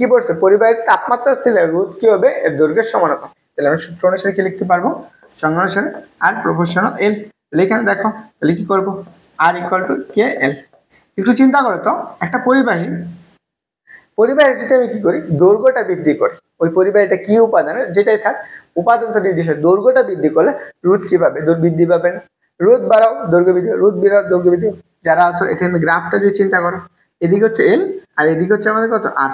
কি বলছে, পরিবাহীর তাপমাত্রা স্থির রোধ কি হবে, এর দৈর্ঘ্যের সমানুপাত। তাহলে আমরা সূত্র অনুসারে কি লিখতে পারবো, সংজ্ঞা অনুসারে আর প্রপোর্শনাল এল। তাহলে এখানে দেখো তাহলে কি করবো, আর ইকুয়াল টু কে এল। একটু চিন্তা করো তো, একটা পরিবাহীর যদি আমি কি করি দৈর্ঘ্যটা বৃদ্ধি করি, ওই পরিবাহীটা কি উপাদানের যেটাই থাক উপাদান তো নির্দিষ্ট, দৈর্ঘ্যটা বৃদ্ধি করলে রোধ কি পাবে, বৃদ্ধি পাবে না। রোধ বাড়াও দৈর্ঘ্য বৃদ্ধি, রোধ বাড়াও দৈর্ঘ্য বৃদ্ধি। যারা আসো এখানে গ্রাফটা যদি চিন্তা করো, এদিকে হচ্ছে এল আর এদিকে হচ্ছে আমাদের কত আর।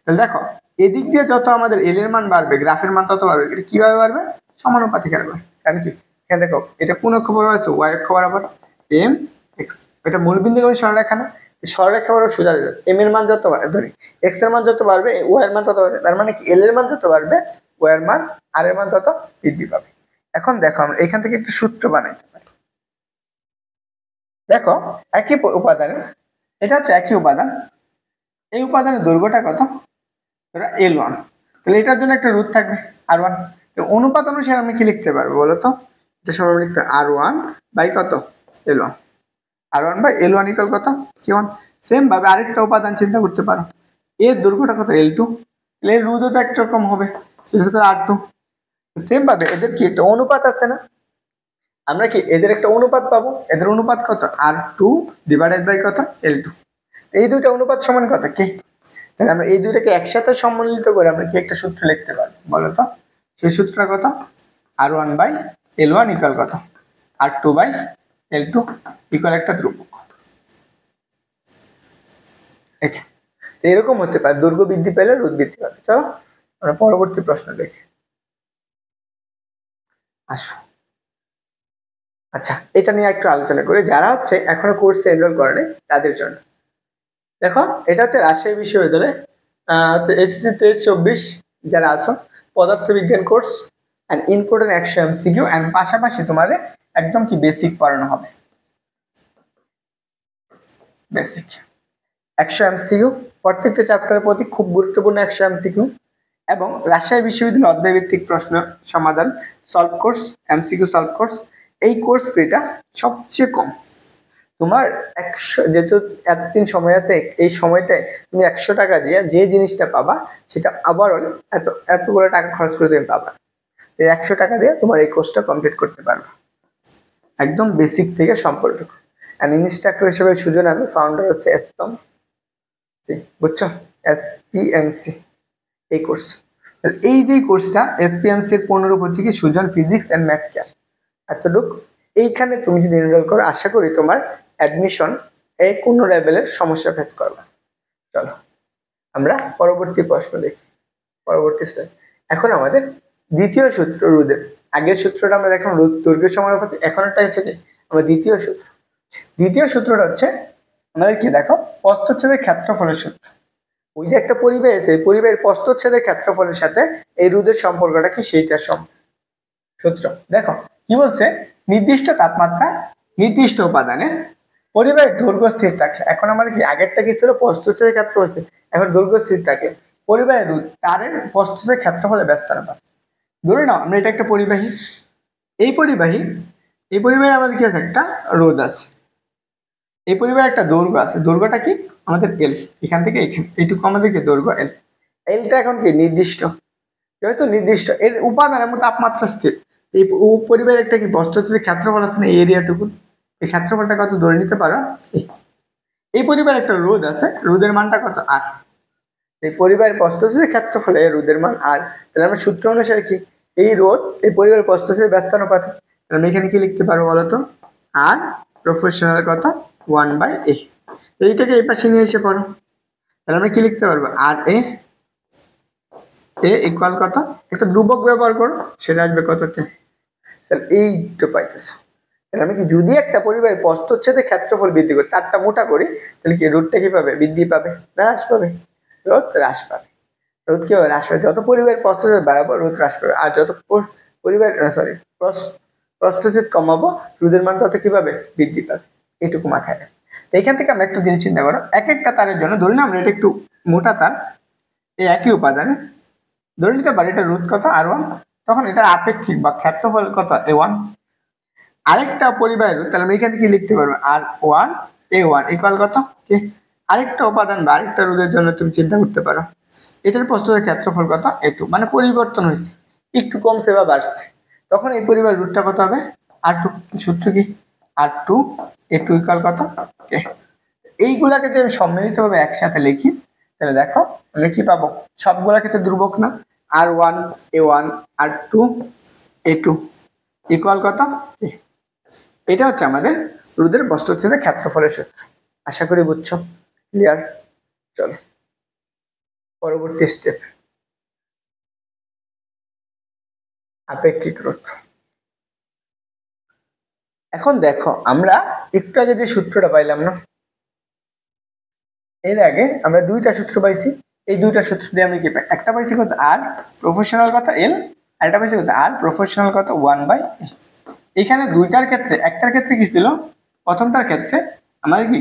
তাহলে দেখো এদিক দিয়ে যত আমাদের এল এর মান বাড়বে গ্রাফের মান তত বাড়বে, এটা কিভাবে বাড়বে, সমানুপাতিক হারে। কারণ কি এখানে দেখো এটা কোন অক্ষ বরাবর আছে, ওয়াই অক্ষ বরাবর এম এক্স, এটা মূলবিন্দু কবি সরলরেখা না, সরলরেখা বরাবর সোজা যাবে, এম এর মান যত বাড়বে ধরি এক্স এর মান যত বাড়বে ওয়াই এর মান তত বাড়বে, তার মানে কি এল এর মান যত বাড়বে ওয়াই এর মান আর এর মান তত বৃদ্ধি পাবে। এখন দেখো আমরা এখান থেকে একটা সূত্র বানাইতে পারি। দেখো একই উপাদানের, এটা হচ্ছে একই উপাদান, এই উপাদানের দৈর্ঘ্যটা কত, L1, তাহলে এটার জন্য একটা রোধ থাকবে R1। তো অনুপাত অনুসারে আমি কি লিখতে পারবো বলো তো, এটা সব আমি লিখতে R1 বাই কত L1, R1 by L1 equal কত K1। সেম ভাবে আরেকটা উপাদান চিন্তা করতে পারো, এর দৈর্ঘ্যটা কত L2, এর রোধও তো একরকম হবে সেটা তো R2। সেম ভাবে এদের কি একটা অনুপাত আছে না, আমরা কি এদের একটা অনুপাত পাবো, এদের অনুপাত কত R2 ডিভাইডেড বাই কত L2। এই দুইটা অনুপাত সমান কত কে, তাহলে আমরা এই দুইটাকে একসাথে সম্মিলিত করে আমরা কি একটা সূত্র লিখতে পারবো বলো তো, সেই সূত্রটা কত, R1/L1 ইকুয়াল কত, R2/L2 ইকুয়াল একটা ধ্রুবক। এটা এরকম হতে পারে, দৈর্ঘ্য বৃদ্ধি পেলে রোধ বৃদ্ধি পাবে। চলো আমরা পরবর্তী প্রশ্ন দেখি। আসো, আচ্ছা এটা নিয়ে একটু আলোচনা করি, যারা হচ্ছে এখনো কোর্সে এনরোল করেনি তাদের জন্য। দেখো এটা হচ্ছে রাজশাহী বিশ্ববিদ্যালয় হচ্ছে এসএসসি 23-24 যারা আছো, পদার্থবিজ্ঞান course and important 100 MCQ and পাশাপাশি তোমাদের একদম কি বেসিক পড়ানো হবে। বেসিক 100 MCQ, প্রত্যেকটা চ্যাপ্টারের প্রতি খুব গুরুত্বপূর্ণ 100 MCQ এবং রাজশাহী বিশ্ববিদ্যালয় অধ্যায়ভিত্তিক প্রশ্ন সমাধান solve course, MCQ solve course. এই কোর্স ফিটা সবচেয়ে কম। তোমার 100, যেহেতু এতদিন সময় আছে, এই সময়টায় তুমি 100 টাকা দিয়ে যে জিনিসটা পাবা সেটা আবারও এতগুলো টাকা খরচ করে তুমি পাবা। এই 100 টাকা দিয়ে তোমার এই কোর্সটা কমপ্লিট করতে পারবে একদম বেসিক থেকে সম্পর্ক। অ্যান্ড ইনস্ট্রাক্টর হিসেবে সুজন, আমি ফাউন্ডার হচ্ছে এসপিএম, বুঝছো, SPMC এই কোর্স। এই যে কোর্সটা এসপিএমসি এর 15 হচ্ছে কি Sujan physics and math cap এতটুক। এইখানে তুমি যদি এনরোল করো আশা করি তোমার অ্যাডমিশন এই কোনো লেভেলের সমস্যা ফেস করবে। চলো আমরা পরবর্তী প্রশ্ন দেখি। পরবর্তী স্টেপ, এখন আমাদের দ্বিতীয় সূত্র রোধের। আগের সূত্রটা আমরা দেখলাম রোধ দৈর্ঘ্যের সমানুপাতিক, এখন একটা হচ্ছে কি আমরা দ্বিতীয় সূত্র। দ্বিতীয় সূত্রটা হচ্ছে আমাদের কি দেখো প্রস্থচ্ছেদের ক্ষেত্রফলের সূত্র। ওই যে একটা পরিবাহী আছে, পরিবাহীর প্রস্থচ্ছেদের ক্ষেত্রফলের সাথে এই রোধের সম্পর্কটা কি সেইটার সূত্র। দেখো কি বলছে, নির্দিষ্ট তাপমাত্রায় নির্দিষ্ট উপাদানের পরিবাহীর দৈর্ঘ্য স্থির থাকলে, এখন আমাদের কি আগেরটা কি ছিল প্রস্থচ্ছেদের ক্ষেত্র হয়েছে, এখন দৈর্ঘ্য স্থির থাকলে পরিবাহীর রোধ তারের প্রস্থচ্ছেদের ক্ষেত্রফলের ব্যস্ত অনুপাত। ধরে নাও আমরা এটা একটা পরিবাহী, এই পরিবাহী আমাদের কি আছে, একটা রোধ আছে, এই পরিবাহীর একটা দৈর্ঘ্য আছে, দৈর্ঘ্যটা কি আমাদের এল, এখান থেকে এখানে এইটুকু আমাদের কি দৈর্ঘ্য এল। এলটা এখন কি নির্দিষ্ট, যেহেতু নির্দিষ্ট এর উপাদানের মধ্যে তাপমাত্রা স্থির, এই পরিবাহের একটা কি প্রস্থচ্ছেদের ক্ষেত্রফল আছে না, এই এরিয়াটুকু, এই ক্ষেত্রফলটা কত ধরে নিতে পারো। এই পরিবাহের একটা রোধ আছে, রোধের মানটা কত আর, এই পরিবাহের প্রস্থচ্ছেদের ক্ষেত্রফলে রোধের মান আর। তাহলে আমরা সূত্র অনুসারে কি এই রোধ এই পরিবাহের প্রস্থচ্ছেদের ব্যস্ত অনুপাত, আমরা এখানে কি লিখতে পারবো বলতো, আর প্রফেশনাল কত 1/a। এইটাকে এই পাশে নিয়ে এসে পড়ো, তাহলে আমরা কি লিখতে পারবো, আর এ ইকুয়াল কত, একটা ধ্রুবক ব্যবহার করো সেটা আসবে কত কে, তাহলে এইটা পাইতেছো। তাহলে আমি কি যদি একটা পরিবাহের প্রস্থচ্ছেদের ক্ষেত্রফল বৃদ্ধি করি, তারটা মোটা করি, তাহলে কি রোধটা কি পাবে, বৃদ্ধি পাবে না হ্রাস পাবে, রোধ হ্রাস পাবে। রোধ কি হবে, হ্রাস পাবে। যত পরিবাহের প্রস্থচ্ছেদ বাড়াবো রোধ হ্রাস পাবে, আর যত পরিবাহের প্রস্থচ্ছেদ কমাবো রোধের মান তত কি পাবে, বৃদ্ধি পাবে। এইটুকু মাথায় রাখবে। এইখান থেকে আমরা একটা জিনিস চিন্তা করো, এক একটা তারের জন্য ধরি না আমরা এটা একটু মোটা তার, এই একই উপাদানে ধরে নিতে পারি এটা রোধ কত R1, তখন এটা আপেক্ষিক বা ক্ষেত্রফল কত A1। আরেকটা পরিবাহের রোধ, তাহলে আমরা এখানে কি লিখতে পারবো, R1A1 ইকুয়াল কত কি, আরেকটা উপাদান বা আরেকটা রোধের জন্য তুমি চিন্তা করতে পারো, এটার প্রস্থচ্ছেদের ক্ষেত্রফল কত A2, মানে পরিবর্তন হয়েছে, একটু কমছে বা বাড়ছে, তখন এই পরিবাহের রোধটা কত হবে R2। সূত্র কি R2A2 ইকুয়াল কত কে। এইগুলাকে যদি আমি সম্মিলিতভাবে একসাথে লিখি তাহলে দেখো আমরা কি পাবো, সবগুলা ক্ষেত্রে ধ্রুবক না, R1A1 R2A2 ইকুয়াল কত কে। এটা হচ্ছে আমাদের রোধের প্রস্থচ্ছেদের ক্ষেত্রফলের সূত্র। আশা করি বুঝছো, ক্লিয়ার। চলো পরবর্তী স্টেপ, আপেক্ষিক রোধ। এখন দেখো আমরা একটু আগে যে সূত্রটা পাইলাম না, এর আগে আমরা দুইটা সূত্র পাইছি, এই দুইটা সূত্র দিয়ে আমরা কি পাই, একটা পাইছি কত আর প্রফেশনাল কত এল, আর একটা পাইছি কত আর প্রফেশনাল কত 1/a। এখানে দুইটার ক্ষেত্রে, একটার ক্ষেত্রে কি ছিল, প্রথমটার ক্ষেত্রে আমাদের কি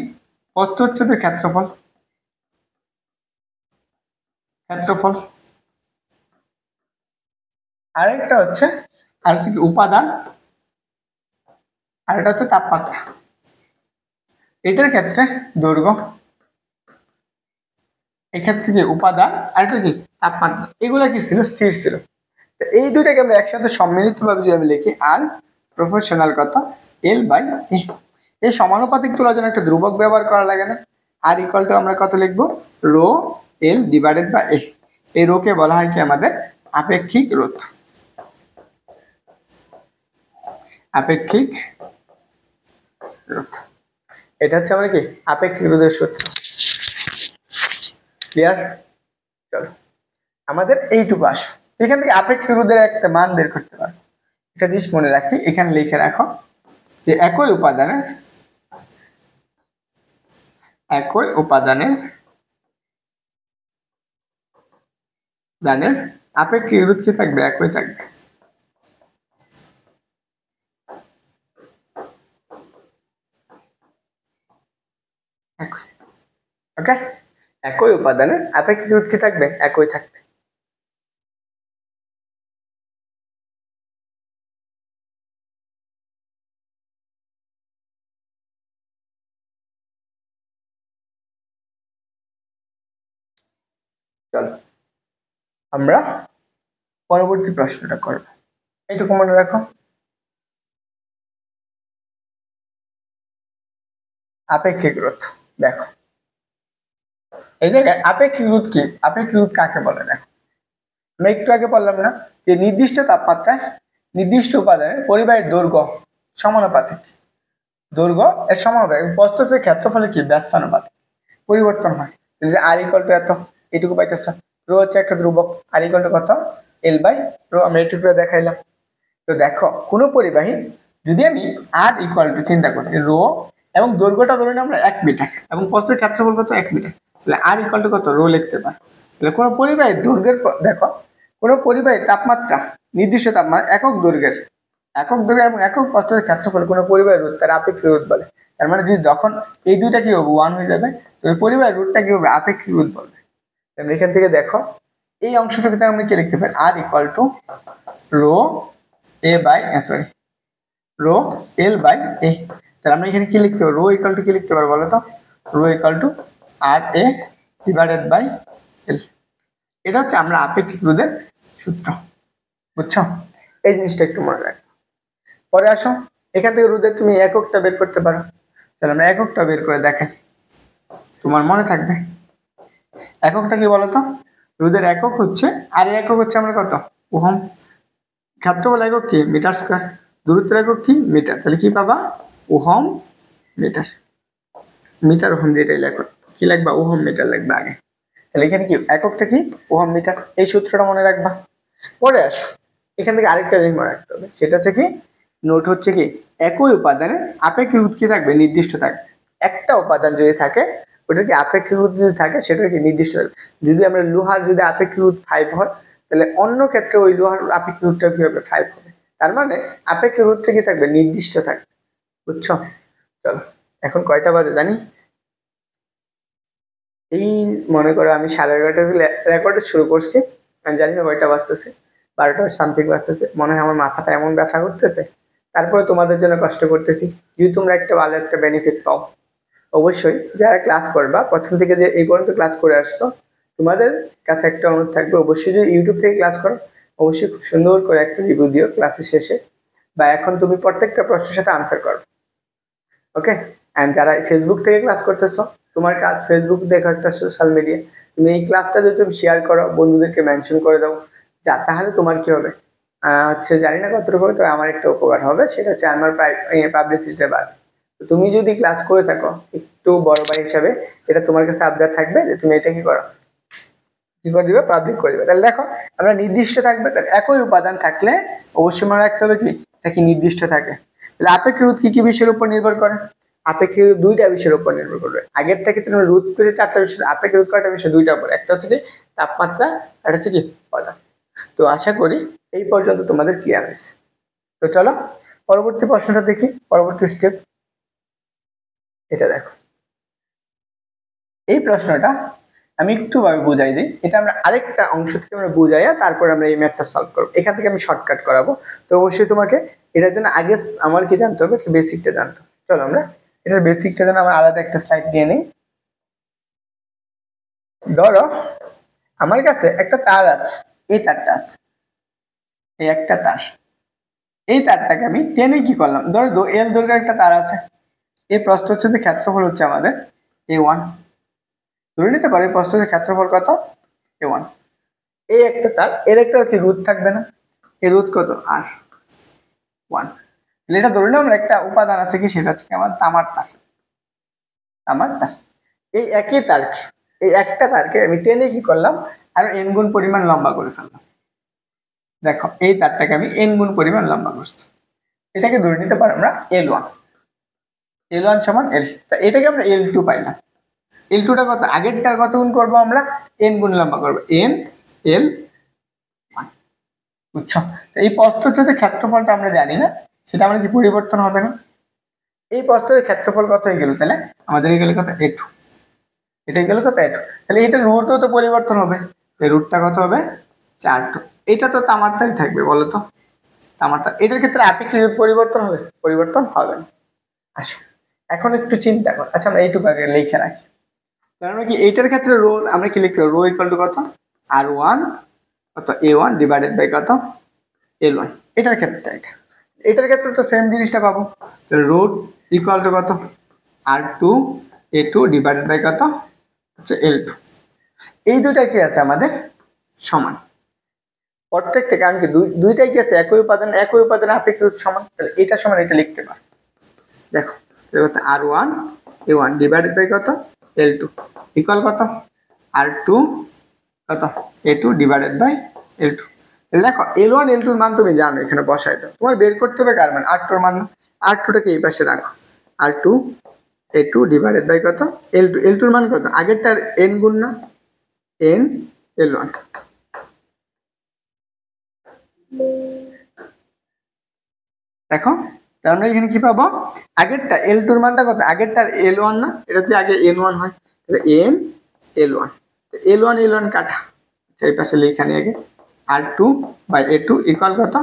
প্রস্থচ্ছেদের ক্ষেত্রফল, আরেকটা হচ্ছে আর কি উপাদান, আর এটা হচ্ছে তাপমাত্রা। এটার ক্ষেত্রে দৈর্ঘ্য, এক্ষেত্রে কি উপাদান, আর এটা কি তাপমাত্রা। এগুলো কি ছিল, স্থির ছিল। এই দুইটাকে আমরা একসাথে সম্মিলিত ভাবে যদি আমি লিখি আর প্রফেশনাল কত L/a। এই সমানুপাতিক তোলার জন্য একটা ধ্রুবক ব্যবহার করা লাগে না, আর ইকুয়াল টু আমরা কত লিখবো, রো L/a। এই রোকে বলা হয় কি আমাদের আপেক্ষিক রোধ। আপেক্ষিক রোধ। এটা হচ্ছে আমাদের কি আপেক্ষিক রোধের সূত্র। ক্লিয়ার? চলো আমাদের এইটুকু আসো, এখান থেকে আপেক্ষিক রোধের একটা মান বের করতে পারো। একটা জিনিস মনে রাখি, এখানে লিখে রাখো যে একই উপাদানের আপেক্ষিক রোধ কি থাকবে? একই থাকবে। ওকে, একই উপাদানের আপেক্ষিক রোধ কি থাকবে? একই থাকবে। চলো আমরা পরবর্তী প্রশ্নটা করব, এইটুকু মনে রাখো। আপেক্ষিক রোধ দেখো, এই জায়গায় আপেক্ষিক রোধ কি? আপেক্ষিক রোধ কাকে বলে? দেখো আমরা একটু আগে বললাম না যে নির্দিষ্ট তাপমাত্রায় নির্দিষ্ট উপাদানের পরিবাহীর দৈর্ঘ্য সমানুপাতিক, দৈর্ঘ্য এর সমানুপাতিক, প্রস্থের ক্ষেত্রফলে কি ব্যস্তানুপাতিক পরিবর্তন হয়। আর ইকুয়াল টু এত, এটুকু পাইতেছ। রো হচ্ছে একটা ধ্রুবক, আর ইকুয়াল টু কত? L by rho. আমরা এটুকু দেখাইলাম। তো দেখো কোনো পরিবাহী যদি আমি আর ইকুয়াল টু চিন্তা করি, রো এবং দৈর্ঘ্যটা ধরুন আমরা 1 মিটার এবং প্রস্থের ক্ষেত্রফল কত? 1 মিটার, তাহলে আর ইকুয়াল টু কত? রো লিখতে পারি। তাহলে কোনো পরিবাহীর দৈর্ঘ্যের, দেখো কোনো পরিবাহীর তাপমাত্রা নির্দিষ্ট তাপমাত্রা একক দৈর্ঘ্য এবং একক প্রস্থের ক্ষেত্রফল কোনো পরিবাহীর রোধ তার আপেক্ষিক রোধ বলে। তার মানে যদি যখন এই দুইটা কি হবে? 1 হয়ে যাবে, তো ওই পরিবাহীর রোধটা কি হবে? আপেক্ষিক রোধ বলবে। আমরা এখান থেকে দেখো এই অংশটাকে আমরা কি লিখতে পারি? R equal to rho A by rho L by A. তাহলে আমরা এখানে কি লিখতে পারবো? রো ইকুয়াল টু কি লিখতে পারবো বলো তো? Rho equal to R A divided by L. এটা হচ্ছে আমরা আপেক্ষিক রোধের সূত্র, বুঝছো? এই জিনিসটা একটু মনে রাখো। পরে আসো, এখান থেকে রোধের তুমি এককটা বের করতে পারো। তাহলে আমরা এককটা বের করে দেখাই, তোমার মনে থাকবে। এককটা কি বলতো? রোধের একক হচ্ছে, আর একক হচ্ছে আমরা কত? ওহম। ক্ষেত্রফল একক কি? Metre square. দূরত্বের একক কি? মিটার। তাহলে কি পাবা? Ohm metre. মিটার ওহম যেটাই লেখো, কি লিখবা? ওহম মিটার লিখবা আগে। তাহলে এখানে কি এককটা কি? Ohm metre. এই সূত্রটা মনে রাখবা। পরে আসো, এখান থেকে আরেকটা জিনিস মনে রাখতে হবে, সেটা হচ্ছে কি? নোট হচ্ছে কি? একই উপাদানের আপেক্ষিক রোধ কি থাকবে? নির্দিষ্ট থাকবে। একটা উপাদান যদি থাকে, ওটা কি আপেক্ষিক রোধ যদি থাকে, সেটা কি নির্দিষ্ট থাকবে। যদি আমরা লোহার যদি আপেক্ষিক রোধ 5 হয়, তাহলে অন্য ক্ষেত্রে ওই লোহার আপেক্ষিক রোধটা কি হবে? 5 হবে। তার মানে আপেক্ষিক রোধ কি থাকবে? নির্দিষ্ট থাকবে, বুঝছো? চলো এখন কয়টা বাজে জানি? এই মনে করো আমি 11:30 রেকর্ড শুরু করছি, আমি জানি না কয়টা বাজতেছে, 12টা সামথিং বাজতেছে। মনে হয় আমার মাথাটা এমন ব্যথা করতেছে, তারপরে তোমাদের জন্য কষ্ট করতেছি। যদি তোমরা একটা ভালো একটা বেনিফিট পাও, অবশ্যই যারা ক্লাস করবা প্রথম থেকে যে এই পর্যন্ত ক্লাস করে আসছো, তোমাদের কাছে একটা অনুরোধ থাকবে, অবশ্যই যদি ইউটিউব থেকে ক্লাস করো, অবশ্যই খুব সুন্দর করে একটা রিভিউ দিও ক্লাসের শেষে, বা এখন তুমি প্রত্যেকটা প্রশ্নের সাথে আনসার করো। ওকে, অ্যান্ড যারা ফেসবুক থেকে ক্লাস করতেছো, তোমার কাজ ফেসবুক দেখো একটা সোশ্যাল মিডিয়া, তুমি এই ক্লাসটা যদি তুমি শেয়ার করো, বন্ধুদেরকে মেনশন করে দাও, যা তাহলে তোমার কি হবে? হচ্ছে জানি না কতটুকু হবে, তবে আমার একটা উপকার হবে, সেটা হচ্ছে আমার পাবলিসিটিটা বাড়বে। তো তুমি যদি ক্লাস করে থাকো একটু বড় ভাই হিসাবে, এটা তোমার কাছে আবদার থাকবে যে তুমি এটা কি করো, কি করে দিবে? পাবলিক করে দিবে। তাহলে দেখো আমরা নির্দিষ্ট থাকবে, তাহলে একই উপাদান থাকলে অবশ্যই মনে রাখতে হবে কি এটা কি নির্দিষ্ট থাকে। তাহলে আপেক্ষিক রোধ কি কি বিষয়ের উপর নির্ভর করে? আপেক্ষিক রোধ 2টা বিষয়ের উপর নির্ভর করবে। আগের থেকে তুমি রোধ করে 4টা বিষয়, আপেক্ষিক রোধ কয়টা বিষয়? 2টা উপর। একটা হচ্ছে কি তাপমাত্রা, একটা হচ্ছে কি উপাদান। তো আশা করি এই পর্যন্ত তোমাদের ক্লিয়ার হয়েছে। তো চলো পরবর্তী প্রশ্নটা দেখি, পরবর্তী স্টেপ। এটা দেখো, এই প্রশ্নটা আমি একটু ভাবে বুঝাই দিই। এটা আমরা আরেকটা অংশ থেকে আমরা বুঝাইয়া তারপর আমরা এই ম্যাথটা সলভ করবো। এখান থেকে আমি শর্টকাট করাবো। তো অবশ্যই তোমাকে এটার জন্য আগে আমার কি জানতে হবে? বেসিকটা জানতে হবে। চলো আমরা এটার বেসিকটা জন্য আমরা আলাদা একটা স্লাইড দিয়ে নিই। ধরো আমার কাছে একটা তার আছে, এই তারটা আছে, এই একটা তার, এই তারটাকে আমি টেনে কি করলাম? ধরো এল দৈর্ঘ্যের একটা তার আছে, এই প্রস্থ হচ্ছে যে ক্ষেত্রফল হচ্ছে আমাদের A1, ধরে নিতে পারি প্রস্থের ক্ষেত্রফল কত? A1। এই একটা তার, এর একটা কি রোধ থাকবে না? এই রোধ কত? R1।
এটা ধরে নাও আমরা একটা উপাদান আছে কি, সেটা হচ্ছে আমার তামার তার। এই একই তারকে, এই একটা তারকে আমি টেনে কি করলাম, আর n গুণ পরিমাণ লম্বা করে ফেললাম। দেখো এই তারটাকে আমি n গুণ পরিমাণ লম্বা করছি, এটাকে ধরে নিতে পারি আমরা L1 সমান L। তা এটাকে আমরা L2 পাইলাম। L2 টা কত, আগেরটার কত গুণ করবো আমরা, n গুণ লম্বা করবো, n L 1। বুঝছো? এই প্রস্থচ্ছেদের ক্ষেত্রফলটা আমরা জানি না, সেটা আমরা কি পরিবর্তন হবে না? এই প্রস্থের ক্ষেত্রফল কত হয়ে গেল, তাহলে আমাদের হয়ে গেল কত, A2। এটা গেল কত, A2। তাহলে এটা রুটও তো পরিবর্তন হবে, এই রুটটা কত হবে, 4। এটা তো তামার তারই থাকবে, বলো তো তামার তার। এটার ক্ষেত্রে আপেক্ষিক রোধ পরিবর্তন হবে, পরিবর্তন হবে না। আসো এখন একটু চিন্তা কর। আচ্ছা আমরা এইটুকু আগে লিখে রাখি, কারণ কি এইটার ক্ষেত্রে রো আমরা কি লিখতে পারবো, রো ইকুয়াল টু কত, R1 কত A1 ডিভাইডেড বাই কত L1। এটার ক্ষেত্রে এটার ক্ষেত্রে তো সেম জিনিসটা পাবো, তাহলে রুট ইকুয়াল টু কত, R2 A2 ডিভাইডেড বাই কত হচ্ছে L2। এই দুইটা কি আছে আমাদের সমান, প্রত্যেকটা, কারণ কি দুইটাই কি আছে, একই উপাদান আপেক্ষিক রোধ সমান, তাহলে এটা সমান এটা লিখতে পারো। দেখো R1 A1 ডিভাইডেড বাই কত L2 ইকুয়াল কত, R2 কত A2 ডিভাইডেড বাই L2। দেখো L1 L2 এর মান তুমি জানো, এখানে বসাই দাও। তোমার বের করতে হবে কার মান, R2 এর মান। R2 টাকে এই পাশে রাখো, R2 A2 ডিভাইডেড বাই কত L2। L2 এর মান কত, আগেরটার n গুণ না, n L1। দেখো তার মানে এখানে কি পাবো, আগেরটা L2 এর মানটা কত, আগেরটার L1 না, এটা যদি আগে n1 হয় তাহলে n L1, L1 কাটা, এই পাশে লিখে নিয়ে আগে R2 বাই A2 ইকুয়াল কত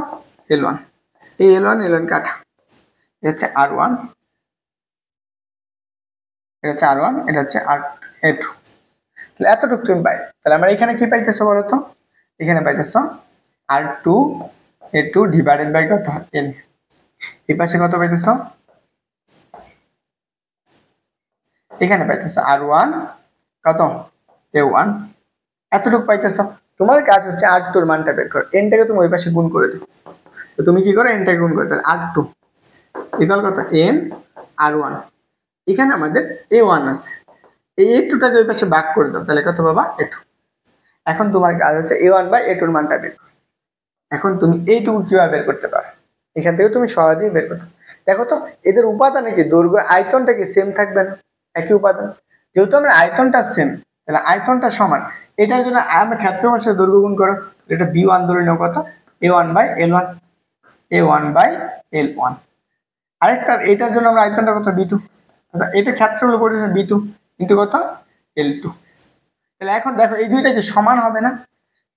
L1। এই L1 কাটা, এটা হচ্ছে R1, এটা হচ্ছে R1, এটা হচ্ছে A2। তাহলে এতটুকু তুমি পাই। তাহলে আমরা এখানে কি পাইতেছো বলো তো, এখানে পাইতেছো R2 A2 ডিভাইডেড বাই কত n। এই পাশে কত পাইতেছো, এখানে পাইতেছো R1 কত A1, এতটুকু পাইতেছো। তোমার কাজ হচ্ছে R2 এর মানটা বের করো, nটাকে তুমি ওই পাশে গুণ করে দাও। তো তুমি কি করো, nটাকে গুণ করে দাও, R2 ইকুয়াল কত n R1। এখানে আমাদের A1 আছে, এই A2টাকে ওই পাশে ভাগ করে দাও, তাহলে কত বাবা A2। এখন তোমার কাজ হচ্ছে A1 বাই A2 এর মানটা বের করো। এখন তুমি এইটুকু কিভাবে বের করতে পারো, এখান থেকে তুমি সহজেই বের করতে। দেখো তো এদের উপাদানে কি, দৈর্ঘ্য আয়তনটা কি সেম থাকবে না, একই উপাদান। যেহেতু আমরা আয়তনটা সেম, তাহলে আয়তনটা সমান, এটার জন্য আমরা ক্ষেত্রফলের সাথে দৈর্ঘ্য গুণ করো। এটা B1 ধরে নাও কত, A1 by L1, A1 by L1। আরেকটা এটার জন্য আমরা আয়তনটা কত, B2, এটা ক্ষেত্রফল পড়েছে B2 ইন্টু কত L2। তাহলে এখন দেখো এই দুইটা কি সমান হবে না,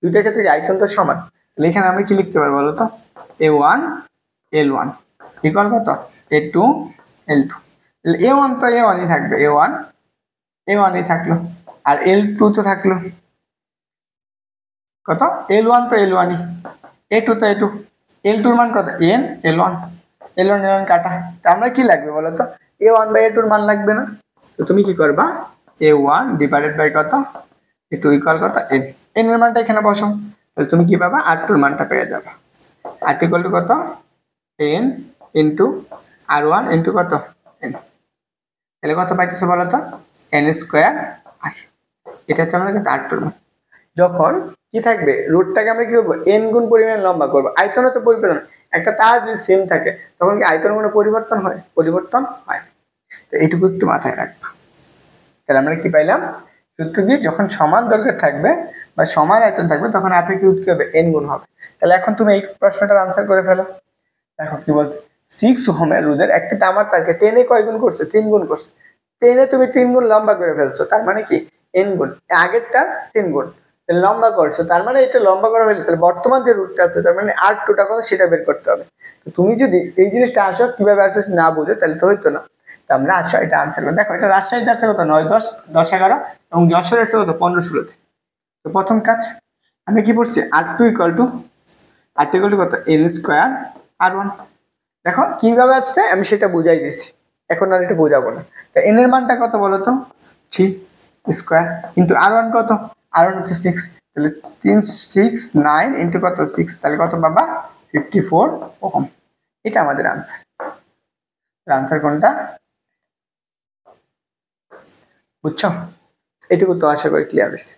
দুইটার ক্ষেত্রে আয়তনটা সমান। তাহলে এখানে আমরা কি লিখতে পারবো বলো তো, A1 L1 ইকুয়াল কত A2 L2। তাহলে A1 তো A1ই থাকবে, A1ই থাকলো, আর L2 তো থাকলো কত, L1 তো L1ই, A2 তো A2, L2 এর মান কত n L1 কাটা। তা আমরা কি লাগবে বলো তো, A1 বাই A2 এর মান লাগবে না। তো তুমি কি করবা, A1 ডিভাইডেড বাই কত A2 ইকুয়াল কত n, n এর মানটা এখানে বসাও, তাহলে তুমি কি পাবা, R2 এর মানটা পেয়ে যাবে। R2 ইকুয়াল টু কত n ইন্টু R1 ইন্টু কত n। তাহলে কত পাইতেছো বলো তো, n স্কোয়ার r। এটা হচ্ছে আমাদের R2 এর মান। যখন কি থাকবে, রুটটাকে আমরা কি করবো, n গুণ পরিমাণ লম্বা করবো। আয়তনে তো পরিবর্তন, একটা তার যদি সেম থাকে তখন কি আয়তন কোনো পরিবর্তন হয়, পরিবর্তন হয়। তো এইটুকু একটু মাথায় রাখবো। তাহলে আমরা কি পাইলাম, সূত্র কি, যখন সমান দৈর্ঘ্য থাকবে বা সমান আয়তন থাকবে তখন আপেক্ষিক রোধ কি হবে, n গুণ হবে। তাহলে এখন তুমি এই প্রশ্নটার আনসার করে ফেলো। দেখো কি বলছে, 6 ওহমের রোধের একটি তামার তারকে টেনে কয় গুণ করছে, 3 গুণ করছে। টেনে তুমি 3 গুণ লম্বা করে ফেলছো, তার মানে কি n গুণ, আগেরটা 3 গুণ লম্বা করছো, তার মানে এটা লম্বা করা হলে তাহলে বর্তমান যে রুটটা আছে তার মানে R2 টা কত সেটা বের করতে হবে। তো তুমি যদি এই জিনিসটা আসো কিভাবে আসছে না বুঝো তাহলে তো হইতো না। তো আমরা আসো এটা আনসার করবো। দেখো এটা রাজশাহীতে আসছে কত 9, 10, 10, 11 এবং যশোর আসছে কত 15, 16-তে। তো প্রথম কাজ আমি কি পড়ছি, R2 ইকুয়াল টু কত n স্কোয়ার R1। দেখো কিভাবে আসছে আমি সেটা বুঝাই দিছি, এখন আর এটা বোঝাবো না। তো n এর মানটা কত বলো তো, 3 স্কোয়ার ইন্টু R1 কত, R1 হচ্ছে 6, তাহলে 3, 6, 9 ইন্টু কত 6, তাহলে কত বাবা 54 ওহম। এটা আমাদের আনসার। আনসার কোনটা? বুঝছো? এটুকু তো আশা করি ক্লিয়ার হয়েছে।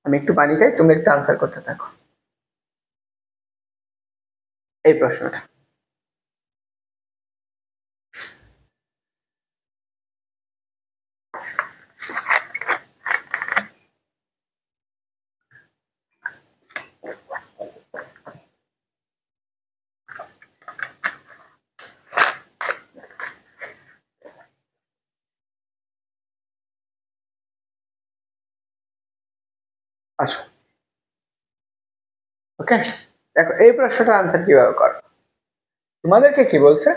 আমি একটু পানি খাই, তুমি একটু আনসার করতে থাকো এই প্রশ্নটা। আসো, ওকে। দেখো এই প্রশ্নটার আনসার কিভাবে করো। তোমাদেরকে কি বলছে?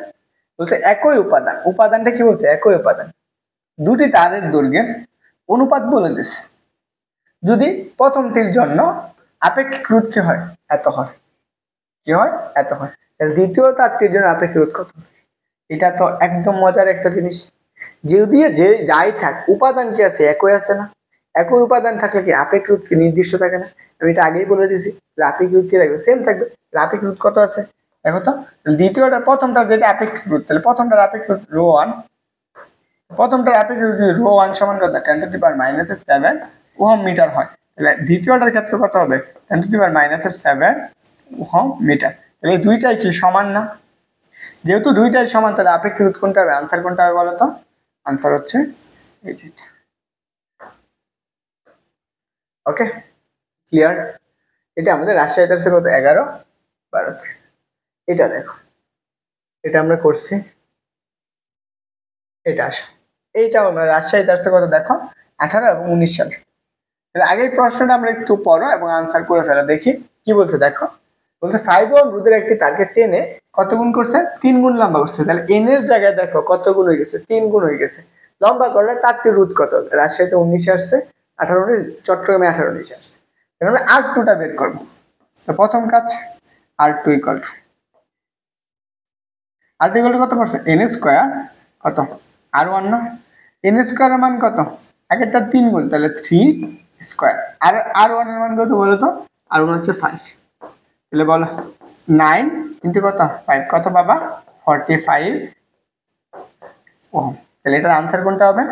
বলছে একই উপাদান, উপাদানটা কি বলছে? একই উপাদান, দুটি তারের দৈর্ঘ্যের অনুপাত বলে দিছে। যদি প্রথমটির জন্য আপেক্ষিক রোধ কি হয়? এত হয়। কি হয়? এত হয়। দ্বিতীয় তারটির জন্য আপেক্ষিক রোধ কত? এটা তো একদম মজার একটা জিনিস। যদি যে যাই থাক, উপাদান কি আছে? একই আছে না? একই উপাদান থাকলে কি আপেক্ষিক রোধ কি নির্দিষ্ট থাকে না? আমি এটা আগেই বলে দিয়েছি। আপেক্ষিক রোধ কি থাকবে? সেম থাকবে। আপেক্ষিক রোধ কত আছে দেখো তো। দ্বিতীয়টা প্রথমটা যেটা আপেক্ষিক রোধ, তাহলে প্রথমটার আপেক্ষিক রোধ ρ1, প্রথমটার আপেক্ষিক রোধ ρ1 সমান কত? 10⁻⁷ ওহম মিটার হয়। তাহলে দ্বিতীয়টার ক্ষেত্রে কত হবে? 10⁻⁷ ওহম মিটার। তাহলে এই দুইটাই কি সমান না? যেহেতু দুইটাই সমান, তাহলে আপেক্ষিক রোধ কোনটা হবে? আনসার কোনটা হবে বলো তো? আনসার হচ্ছে এই যেটা। ওকে, ক্লিয়ার? এটা আমাদের রাজশাহী তারসে কত? 11-12। এটা দেখো, এটা আমরা করছি। এটা আসো, এইটাও আমরা রাজশাহী তারসে কত দেখো? 18 এবং 19 সালে। তাহলে আগের প্রশ্নটা আমরা একটু পড়ো এবং আনসার করে ফেলো, দেখি কি বলছে দেখো। বলছে 5 ওহম রোধের একটি তারকে টেনে কত গুণ করছে? 3 গুণ লম্বা করছে। তাহলে এন এর জায়গায় দেখো কত গুণ হয়ে গেছে? 3 গুণ হয়ে গেছে। লম্বা করলে তারটির রোধ কত? রাজশাহীতে 19 আসছে, 18 চট্টগ্রামে 18 19 আসছে। তাহলে আমরা R2 টা বের করবো। তো প্রথম কাজ, R2 ইকুয়াল টু কত পারছে? n স্কয়ার কত? R1 না? n স্কয়ারের মান কত? আগেরটার 3 গুণ, তাহলে 3 স্কয়ার। আর R1 এর মান কত বলো তো? R1 হচ্ছে 5। তাহলে বলো 9 ইনটু কত? 5, কত বাবা? 45 ওহম। তাহলে এটার আনসার কোনটা হবে?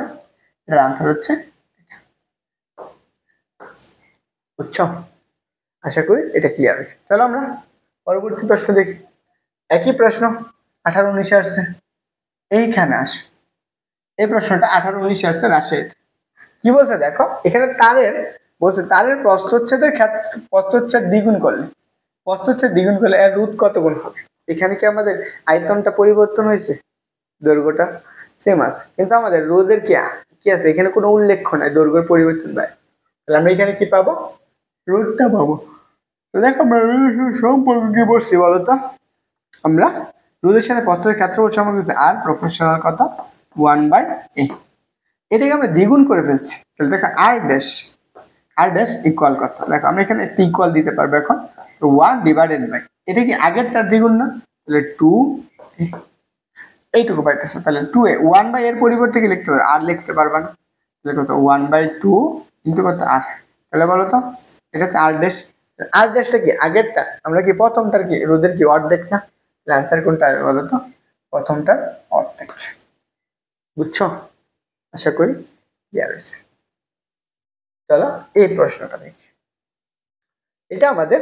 এটার আনসার হচ্ছে, বুঝছো? আশা করি এটা ক্লিয়ার হয়েছে। চলো আমরা পরবর্তী প্রশ্ন দেখি। একই প্রশ্ন 18-19 আসছে। এইখানে আস, এই প্রশ্নটা 18-19 আসছে রাজশাহীতে। কি বলছে দেখো, এখানে তারের বলছে তারের প্রস্থচ্ছেদের ক্ষেত্রে প্রস্থচ্ছেদ দ্বিগুণ করলে, প্রস্থচ্ছেদ দ্বিগুণ করলে এর রোধ কত গুণ হবে? এখানে কি আমাদের আয়তনটা পরিবর্তন হয়েছে? দৈর্ঘ্যটা সেম আছে, কিন্তু আমাদের রোধের কি আছে? এখানে কোনো উল্লেখ নাই দৈর্ঘ্যের পরিবর্তন নাই। তাহলে আমরা এখানে কি পাবো? রোধটা পাবো। তো দেখো আমরা সম্পর্ক কি বলছি বলতো? আমরা রোধের সাথে প্রস্থের ক্ষেত্রফল সম্পর্ক আর প্রফেশনাল কত? 1/a। এটাকে আমরা দ্বিগুণ করে ফেলছি। তাহলে দেখো আর ড্যাশ ইকুয়াল কত? দেখো আমরা এখানে একটা ইকুয়াল দিতে পারবো এখন। তো 1/, এটা কি আগেরটার দ্বিগুণ না? তাহলে 2 এইটুকু পাইতেছো। তাহলে 2a, 1/, এর পরিবর্তে কি লিখতে পারো? আর লিখতে পারবা না। তাহলে কত? 1/2 ইন্টু কত? আর। তাহলে বলো তো এটা হচ্ছে আর ড্যাশটা কি আগেরটা? আমরা কি প্রথমটার কি রোধের কি অর্ধেক না? তাহলে আনসার কোনটা হবে বলো তো? প্রথমটার অর্ধেক। বুঝছো? আশা করি ক্লিয়ার হয়েছে। চলো এই প্রশ্নটা দেখি। এটা আমাদের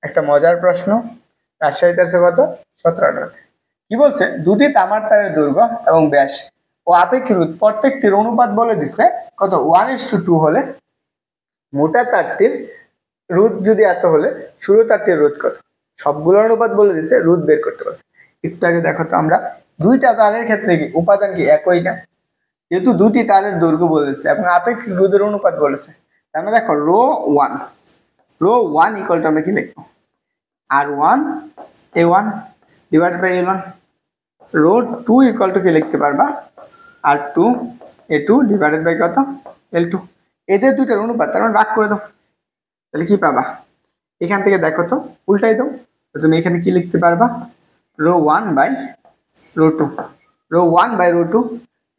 একটা মজার প্রশ্ন, রাজশাহী তারসে কত? 17-18। কি বলছে? দুটি তামার তারের দৈর্ঘ্য এবং ব্যাস ও আপেক্ষিক রোধ প্রত্যেকটির অনুপাত বলে দিছে কত? 1:2 হলে মোটা তারটির রোধ যদি এত হলে সরু তারটির রোধ কত? সবগুলোর অনুপাত বলে দিছে, রোধ বের করতে বলছে। একটু আগে দেখো তো, আমরা দুইটা তারের ক্ষেত্রে কি উপাদান কি একই না? যেহেতু দুটি তারের দৈর্ঘ্য বলেছে এবং আপেক্ষিক রোধের অনুপাত বলেছে, তাহলে দেখো ρ1 ইকুয়াল টু আমরা কি লিখবো? R1 A1 divided by L1। ρ2 equal to কি লিখতে পারবা? R2 A2 ডিভাইডেড বাই কত? L2। এদের দুইটার অনুপাত, তার মানে ভাগ করে দাও। তাহলে কি পাবা? এখান থেকে দেখো তো, উল্টাই দাও। তো তুমি এখানে কি লিখতে পারবা? ρ1/ρ2।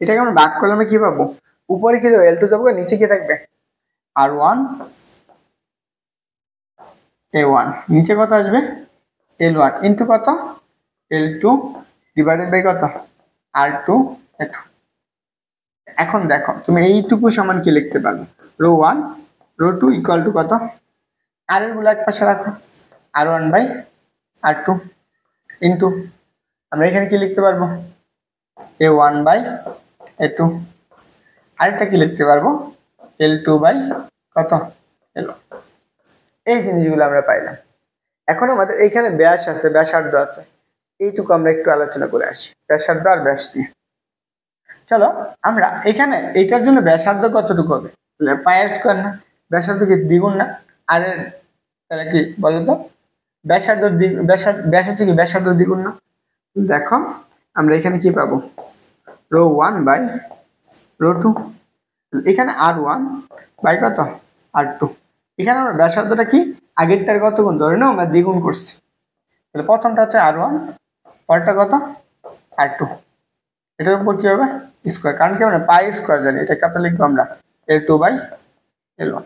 এটাকে আমরা ভাগ করলে আমরা কি পাবো? উপরে কি দেবো? L2 যাবো, নিচে কি থাকবে? R1 A1, নিচে কত আসবে? L1 ইন্টু কত? L2 ডিভাইডেড বাই কত? R2 A2। এখন দেখো তুমি এইটুকু সমান কি লিখতে পারবে, রো 1 রো 2 ইকুয়াল টু কত, আর এর গুলো এক পাশে রাখো, R1/R2 ইন্টু আমরা এখানে কি লিখতে পারবো, A1/A2। আরেকটা কি লিখতে পারবো, L2 কত L1। এই জিনিসগুলো আমরা পাইলাম। এখন আমাদের এইখানে ব্যাস আছে, ব্যাসার্ধ আছে, এইটুকু আমরা একটু আলোচনা করে আসি, ব্যাসার্ধ আর ব্যাস নিয়ে। চলো আমরা এখানে এইটার জন্য ব্যাসার্ধ কতটুকু হবে, পায়ের স্কোয়ার না, ব্যাসার্ধ কি দ্বিগুণ না, আর তাহলে কি বলতো ব্যাসার্ধ ব্যাস হচ্ছে কি ব্যাসার্ধ দ্বিগুণ না। দেখো আমরা এখানে কি পাবো, রো 1/রো 2, এখানে R1 কত R2, এখানে আমরা ব্যাসার্ধটা কি আগেরটার কত গুণ ধরে নাও আমরা দ্বিগুণ করছি, তাহলে প্রথমটা হচ্ছে R1, পরেরটা কত R2, এটার উপর কি হবে স্কোয়ার, কারণ কি আমরা পাই স্কোয়ার জানি, এটা কত লিখবো আমরা L2/L1।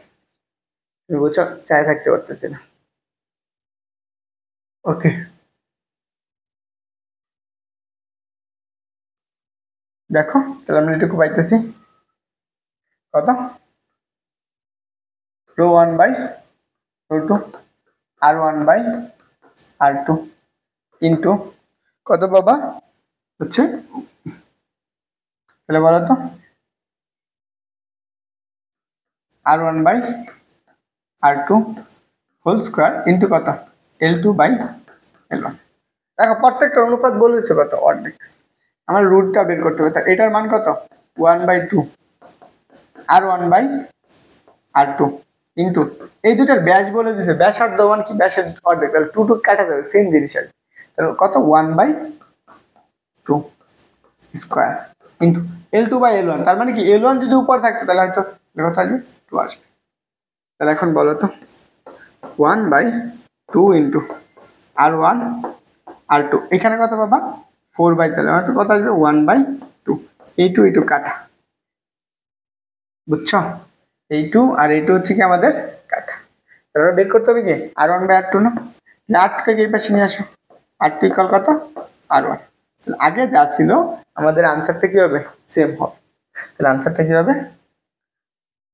তুমি বুঝছো, চাই থাকতে পারতেছি না। ওকে দেখো তাহলে আমরা এটুকু পাইতেছি কত, রো 1/রো 2 R1/R2 ইন্টু কত বাবা হচ্ছে, তাহলে বলো তো R1/R2 হোল স্কোয়ার ইন্টু কত L2/L1। দেখো প্রত্যেকটা অনুপাত বলেছে কত অর্ধেক, আমার রুটটা বের করতে হবে, এটার মান কত 1/2 R1/R2 ইন্টু এই দুটার ব্যাস বলে দিয়েছে, ব্যাসার্ধ মান কি ব্যাসের অর্ধেক, তাহলে 2 কাটা যাবে, সেম জিনিস আছে, তাহলে কত 1/2 স্কোয়ার ইন্টু L2/L1, তার মানে কি L1 যদি উপর থাকতো তাহলে হয়তো কত আসবে 2 আসবে। তাহলে এখন বলো তো 1/2 ইন্টু R1/R2, এখানে কত পাবা 4/, তাহলে হয়তো কত আসবে 1/2, এই টু কাটা, বুঝছো, এই 2 আর এই 2 হচ্ছে কি আমাদের কাটা, তাহলে বের করতে হবে কি R1/R2 না, R2 এই পাশে নিয়ে আসো, R2 ইকুয়াল কত R1, আগে যা ছিল আমাদের আনসারটা কি হবে সেম হবে, তাহলে আনসারটা কি হবে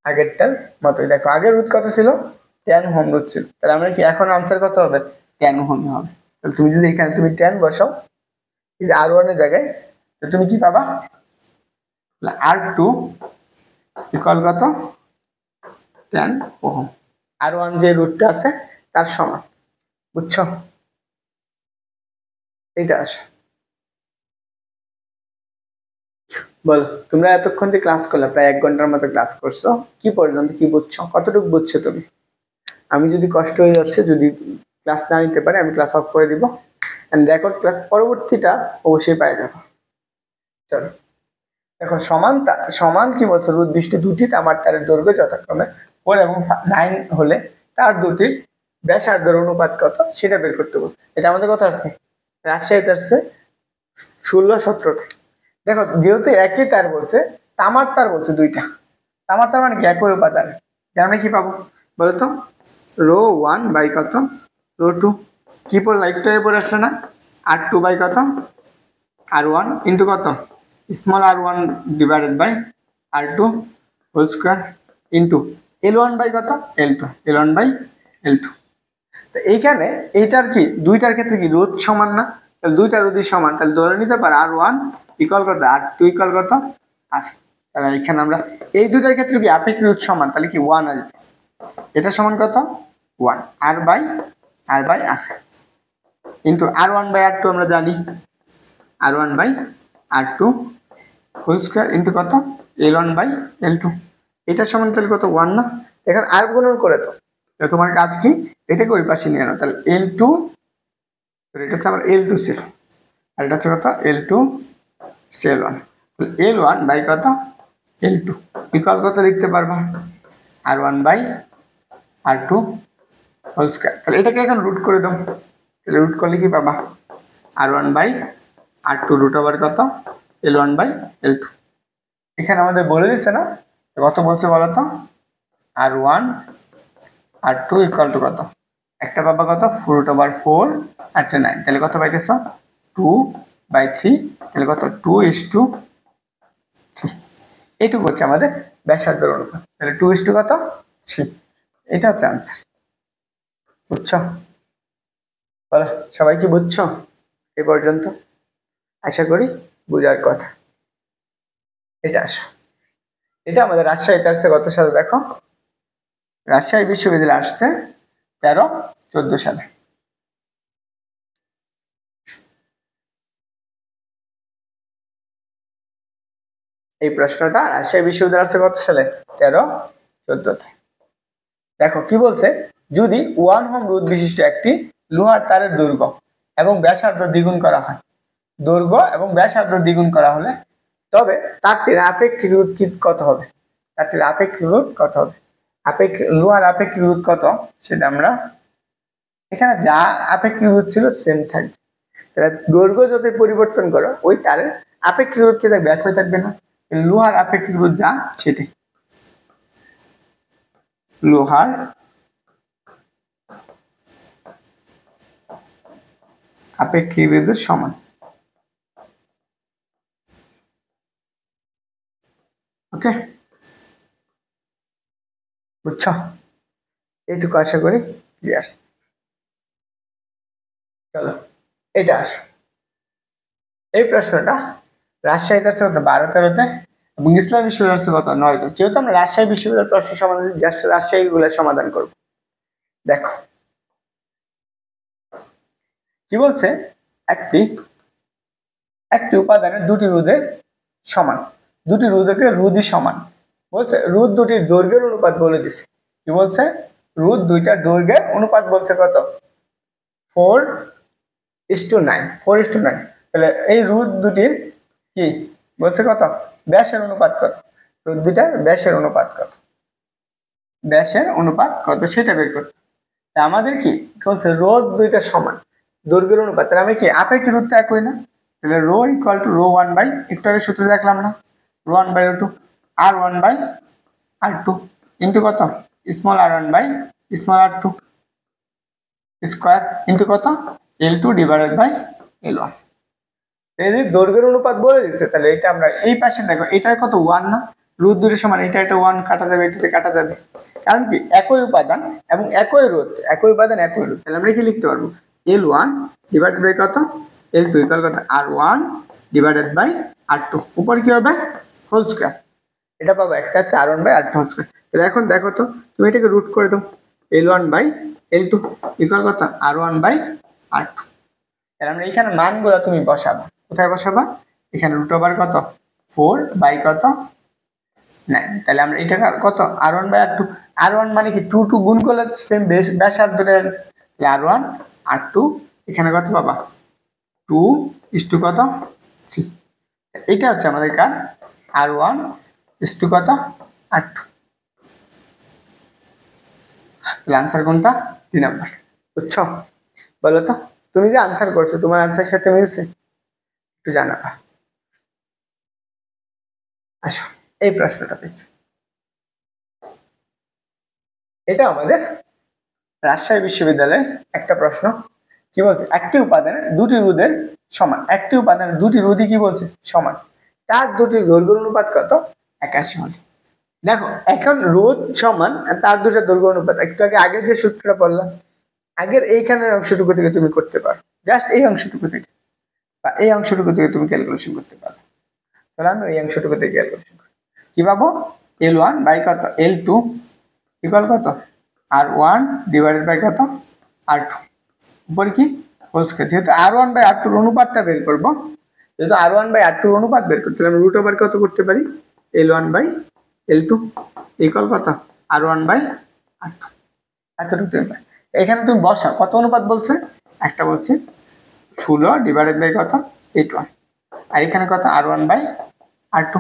আগেরটার মতোই। দেখো আগের রুট কত ছিল 10 ওহম রুট ছিল, তাহলে আমরা কি এখন আনসার কত হবে 10 ওহম হবে। তাহলে তুমি যদি এখানে তুমি 10 বসাও এই যে R1 এর জায়গায়, তাহলে তুমি কি পাবা R2 ইকুয়াল কত 10 ওহম, R1 যে রুটটা আছে তার সমান, বুঝছো, এইটা আসে। বল তোমরা এতক্ষণ যে ক্লাস করলে প্রায় 1 ঘন্টার মতো ক্লাস করছো, কি পর্যন্ত কি বুঝছো, কতটুকু বুঝছো তুমি? আমি যদি কষ্ট হয়ে যাচ্ছে, যদি ক্লাস না নিতে পারে আমি ক্লাস অফ করে দিব, এন্ড রেকর্ড ক্লাস পরবর্তীটা অবশ্যই পাই যাবো। চলো দেখো সমান কি বলছো, রুট বৃষ্টি দুটি তামার তারের দৈর্ঘ্য যথাক্রমে 4 এবং 9 হলে তার দুটির ব্যাসার্ধের অনুপাত কত সেটা বের করতে বলছে। এটা আমাদের কথা আসছে রাজশাহীতে আসছে 16-17। দেখো যেহেতু একই তার বলছে, তামার তার বলছে দুইটা, তামার তার মানে কি একই উপাদান, আমরা কি পাবো বলতো রো 1 কত রো 2, কি পড়লা একটু পরে আসলে না, R2 কত R1 ইন্টু কত small r1 divided by R2 whole square into L1 কত L1/L2। তো এইখানে এইটার কি দুইটার ক্ষেত্রে কি রোধ সমান না, তাহলে দুইটা রোধই সমান, তাহলে ধরে নিতে পারে R1 ইকুয়াল কত R2 ইকুয়াল কত R। তাহলে এখানে আমরা এই দুইটার ক্ষেত্রে কি আপেক্ষিক রোধ সমান, তাহলে কি 1 আসবে, এটা সমান কত 1 R/R ইন্টু R1/R2 আমরা জানি R1/R2 হোল স্কোয়ার ইন্টু কত L1/L2, এটা সমান তাহলে কত 1 না, এখানে আর গুণন করে তো তোমার কাজ কি এটাকে ওই পাশে নিয়ে আনো, তাহলে L2 এটা হচ্ছে আমার L2 সেল, আর এটা হচ্ছে কত L2 L1, L1 কত L2 ইকুয়াল কত লিখতে পারবা R1/R2 হোল স্কোয়ার। তাহলে এটাকে এখন রুট করে দাও, তাহলে রুট করলে কি পাবা R1/R2 রুট ওভার কত L1/L2। এখানে আমাদের বলে দিচ্ছে না কত বলছে বলো তো R1/R2 ইকুয়াল টু কত, একটা পাবা কত রুট ওভার 4 আচ্ছা 9, তাহলে কত পাইতেছ 2 বাই 3, তাহলে কত 2:3। এইটুকু হচ্ছে আমাদের ব্যাসার্ধের অনুপাত, তাহলে 2:, কত 3, এটা হচ্ছে আনসার। বুঝছো? বলো সবাই কি বুঝছো এই পর্যন্ত? আশা করি বুঝার কথা। এটা আসো, এটা আমাদের রাজশাহীতে আসছে কত সালে দেখো, রাজশাহী বিশ্ববিদ্যালয়ে আসছে 13-14 সালে। এই প্রশ্নটা রাজশাহী বিশ্ববিদ্যালয়ে আসছে কত সালে, 13-14তে। দেখো কি বলছে, যদি 1 ওহম রোধ বিশিষ্ট একটি লোহার তারের দৈর্ঘ্য এবং ব্যাসার্ধ দ্বিগুণ করা হয়, দৈর্ঘ্য এবং ব্যাসার্ধ দ্বিগুণ করা হলে তবে তারটির আপেক্ষিক রোধ কত হবে, তারটির আপেক্ষিক রোধ কত হবে। লোহার আপেক্ষিক রোধ কত সেটা আমরা এখানে যা আপেক্ষিক রোধ ছিল সেম থাকবে, তাহলে দৈর্ঘ্য যতই পরিবর্তন করো ওই তারের আপেক্ষিক রোধ কি ব্যাক হয়ে থাকবে না। লোহার আপেক্ষিক রোধ যা সেটাই, লোহার আপেক্ষিক রোধের সমান। ওকে, বুঝছো? এইটুকু আশা করি ক্লিয়ার। চলো এটা আসো, এই প্রশ্নটা রাজশাহীতে আসছে কত 12-13তে এবং ইসলাম বিশ্ববিদ্যালয় আসছে কত 9তে। যেহেতু আমরা রাজশাহী বিশ্ববিদ্যালয়ের প্রশ্ন সমাধান জাস্ট রাজশাহী গুলো সমাধান করব। দেখো কি বলছে, একটি উপাদানের দুটি রোধের সমান, দুটি রোধকে রোধই সমান বলছে, রোধ দুটির দৈর্ঘ্যের অনুপাত বলে দিছে। কি বলছে, রোধ দুইটার দৈর্ঘ্যের অনুপাত বলছে কত 4:9, 4:9। তাহলে এই রোধ দুটির কি বলছে কত, ব্যাসের অনুপাত কত, রোধ দুইটার ব্যাসের অনুপাত কত, ব্যাসের অনুপাত কত সেটা বের করতে। আমাদের কি বলছে, রোধ দুইটা সমান, দৈর্ঘ্যের অনুপাত, তাহলে আমি কি আপেক্ষিক রোধটা একই না, তাহলে রো ইকুয়াল টু ρ1 বাই, একটু আগে সূত্র দেখলাম না, ρ1 by ρ2, r1 by r2 into কত small r1 by small r2 square into কত L2 ডিভাইডেড বাই L1। এই যে দৈর্ঘ্যের অনুপাত বলে দিচ্ছে, তাহলে এটা আমরা এই পাশে দেখো, এটা কত 1 না, রোধ দুটোর সমান, এটা 1 কাটা যাবে, এটাতে কাটা যাবে, কারণ কি একই উপাদান এবং একই রোধ, একই উপাদান একই রোধ, তাহলে আমরা কি লিখতে পারবো L1 ডিভাইডেড বাই কত L2 ইকুয়াল কত R1 ডিভাইডেড বাই R2, উপর কি হবে হোল স্কয়ার, এটা পাবো একটা 4 বাই R2 হোল স্কয়ার। তাহলে এখন দেখো তো তুমি এটাকে রুট করে দাও, L1 বাই L2 ইকুয়াল কত R1 বাই R2। তাহলে আমরা এখানে মানগুলো তুমি বসাবা, কোথায় বসাবা, এখানে রুট ওভার কত 4 বাই কত 9, তাহলে আমরা এটা কত R1 বাই R2, R1 মানে কি 2 2 গুণ করলে সেম ব্যাসার্ধের, R1 R2 এখানে কত পাবা 2:, কত 3, এটা হচ্ছে আমাদের কার R1 কত R2। তাহলে আনসার কোনটা 3 নাম্বার। বুঝছো? বলো তো তুমি যে আনসার করছো তোমার আনসারের সাথে মিলছে, একটু জানাবা। আসো এই প্রশ্নটা দেখি, এটা আমাদের রাজশাহী বিশ্ববিদ্যালয়ের একটা প্রশ্ন। কি বলছে, একটি উপাদানের দুটি রোধের সমান, একটি উপাদানের দুটি রোধই কি বলছে সমান, তার দুটি দৈর্ঘ্যের অনুপাত কত 81 হলে। দেখো এখন রোধ সমান তার দুটো দৈর্ঘ্য অনুপাত, একটু আগে আগের যে সূত্রটা বললাম, আগের এইখানের অংশটুকু থেকে তুমি করতে পারো, জাস্ট এই অংশটুকু থেকে বা এই অংশটুকু থেকে তুমি ক্যালকুলেশন করতে পারো। তাহলে আমি এই অংশটুকু থেকে ক্যালকুলেশন করি, কি পাবো L1 বাই কত L2 ইকুয়াল কত R1 ডিভাইডেড বাই কত R2, উপর কি হোল স্কয়ার। যেহেতু R1 বাই R2 অনুপাতটা বের করবো, যেহেতু R1 বাই R2 অনুপাত বের করতে হলে আমি রুট ওভার কত করতে পারি L1 বাই L2 ইকুয়াল কত R1 বাই R2, এতটুকু। এখানে তুমি বসা কত অনুপাত বলছে, একটা বলছে 16 ডিভাইডেড বাই কত 81, আর এখানে কত R1 বাই R2।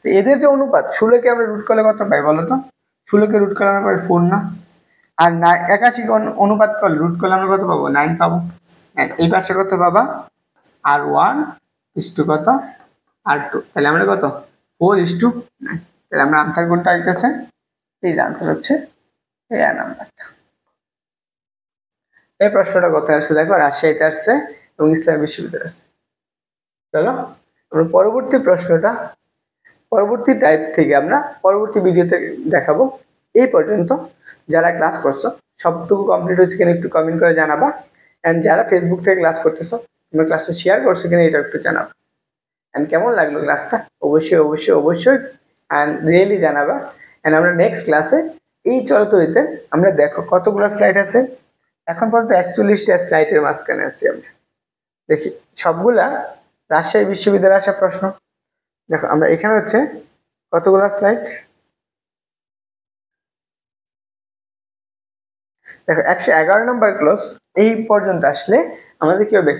তো এদের যে অনুপাত 16কে আমরা রুট করলে কত পাই বলো তো, 16কে রুট করলে আমরা পাই 4 না, আর 81 অনুপাত করলে রুট করলে আমরা কত পাবো 9 পাবো। এই পাশে কত পাবা R1 কত R2, তাহলে আমরা কত 4:9। তাহলে আমরা আনসার কোনটা আইতেছে, এই আনসার হচ্ছে এই নাম্বারটা। এই প্রশ্নটা কোথায় আসছে দেখো, রাজশাহীতে আসছে এবং ইসলামী বিশ্ববিদ্যালয়ে আসছে। চলো আমরা পরবর্তী টাইপ থেকে আমরা পরবর্তী ভিডিওতে দেখাবো। এই পর্যন্ত যারা ক্লাস করছো সবটুকু কমপ্লিট হয়েছে কিনা একটু কমেন্ট করে জানাবা, অ্যান্ড যারা ফেসবুক থেকে ক্লাস করতেছো তোমরা ক্লাসটা শেয়ার করছো কিনা এটা একটু জানাবা, অ্যান্ড কেমন লাগলো ক্লাসটা অবশ্যই অ্যান্ড রিয়েলি জানাবা। অ্যান্ড আমরা নেক্সট ক্লাসে এই চলতরিতে আমরা দেখো কতগুলো স্লাইড আছে, এখন পর্যন্ত 41টা স্লাইডের মাঝখানে আছি আমরা। দেখি সবগুলা রাজশাহী বিশ্ববিদ্যালয়ে আসা প্রশ্ন। দেখো আমরা এখানে হচ্ছে কতগুলো স্লাইড, দেখো 111 নম্বর ক্লাস এই পর্যন্ত আসলে আমাদের কি হবে,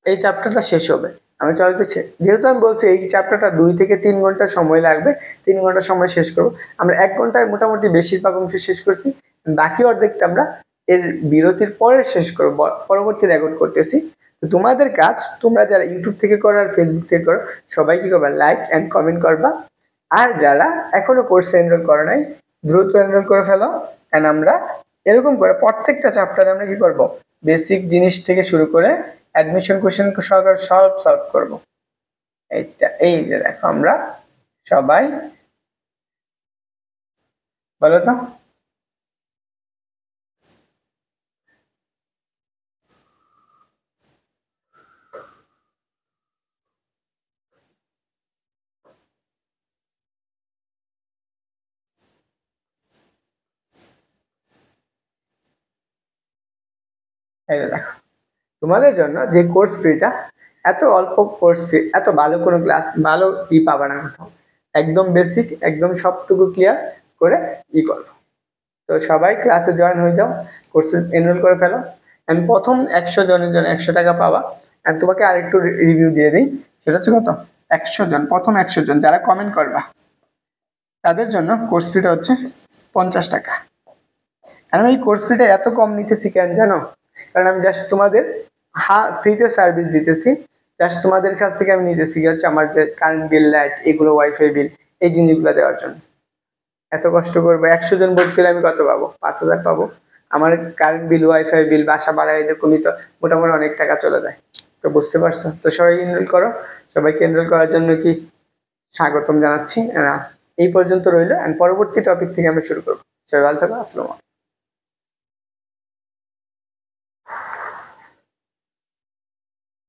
এই চ্যাপ্টারটা শেষ হবে। আমরা চলতেছে যেহেতু আমি বলছি এই চ্যাপ্টারটা 2 থেকে 3 ঘন্টা সময় লাগবে, 3 ঘন্টা সময় শেষ করব। আমরা 1 ঘন্টায় মোটামুটি বেশিরভাগ অংশ শেষ করছি, বাকি অর্ধেকটা আমরা এর বিরতির পরে শেষ করব, পরবর্তী রেকর্ড করতেছি। তো তোমাদের কাজ, তোমরা যারা ইউটিউব থেকে করো আর ফেসবুক থেকে করো সবাই কি করবা, লাইক অ্যান্ড কমেন্ট করবা। আর যারা এখনো কোর্সে এনরোল করে নাই দ্রুত এনরোল করে ফেলো। অ্যান্ড আমরা এরকম করে প্রত্যেকটা চ্যাপ্টারে আমরা কি করব, বেসিক জিনিস থেকে শুরু করে অ্যাডমিশন কোশ্চেন সহকারে সলভ করব। এই যে দেখো আমরা সবাই বলো তো, এই যে দেখো তোমাদের জন্য যে কোর্স ফিটা, এত অল্প কোর্স ফি, এত ভালো কোনো ক্লাস ভালো ই পাবা না কোথাও। একদম বেসিক, একদম সবটুকু ক্লিয়ার করে ই করো। তো সবাই ক্লাসে জয়েন হয়ে যাও, কোর্সে এনরোল করে ফেলো। অ্যান্ড প্রথম 100 জনের জন্য 100 টাকা পাবা। অ্যান্ড তোমাকে আরেকটু রিভিউ দিয়ে দিই, সেটা হচ্ছে কত, 100 জন, প্রথম 100 জন যারা কমেন্ট করবা তাদের জন্য কোর্স ফিটা হচ্ছে 50 টাকা। আমি এই কোর্স ফিটা এত কম নিতেছি কেন জানো, কারণ আমি জাস্ট তোমাদের ফ্রিতে সার্ভিস দিতেছি। জাস্ট তোমাদের কাছ থেকে আমি নিতেছি হচ্ছে আমার যে কারেন্ট বিল, লাইট, এগুলো ওয়াইফাই বিল, এই জিনিসগুলো দেওয়ার জন্য। এত কষ্ট করবো, 100 জন ভর্তি হলে আমি কত পাবো, 5000 পাবো। আমার কারেন্ট বিল, ওয়াইফাই বিল, বাসা ভাড়া এরকমই তো মোটামুটি অনেক টাকা চলে যায়। তো বুঝতে পারছো, তো সবাই এনরোল করো। সবাইকে এনরোল করার জন্য কি স্বাগতম জানাচ্ছি। এই পর্যন্ত রইলো, অ্যান্ড পরবর্তী টপিক থেকে আমরা শুরু করবো। সবাই ভালো থাকো, আসসালামু আলাইকুম।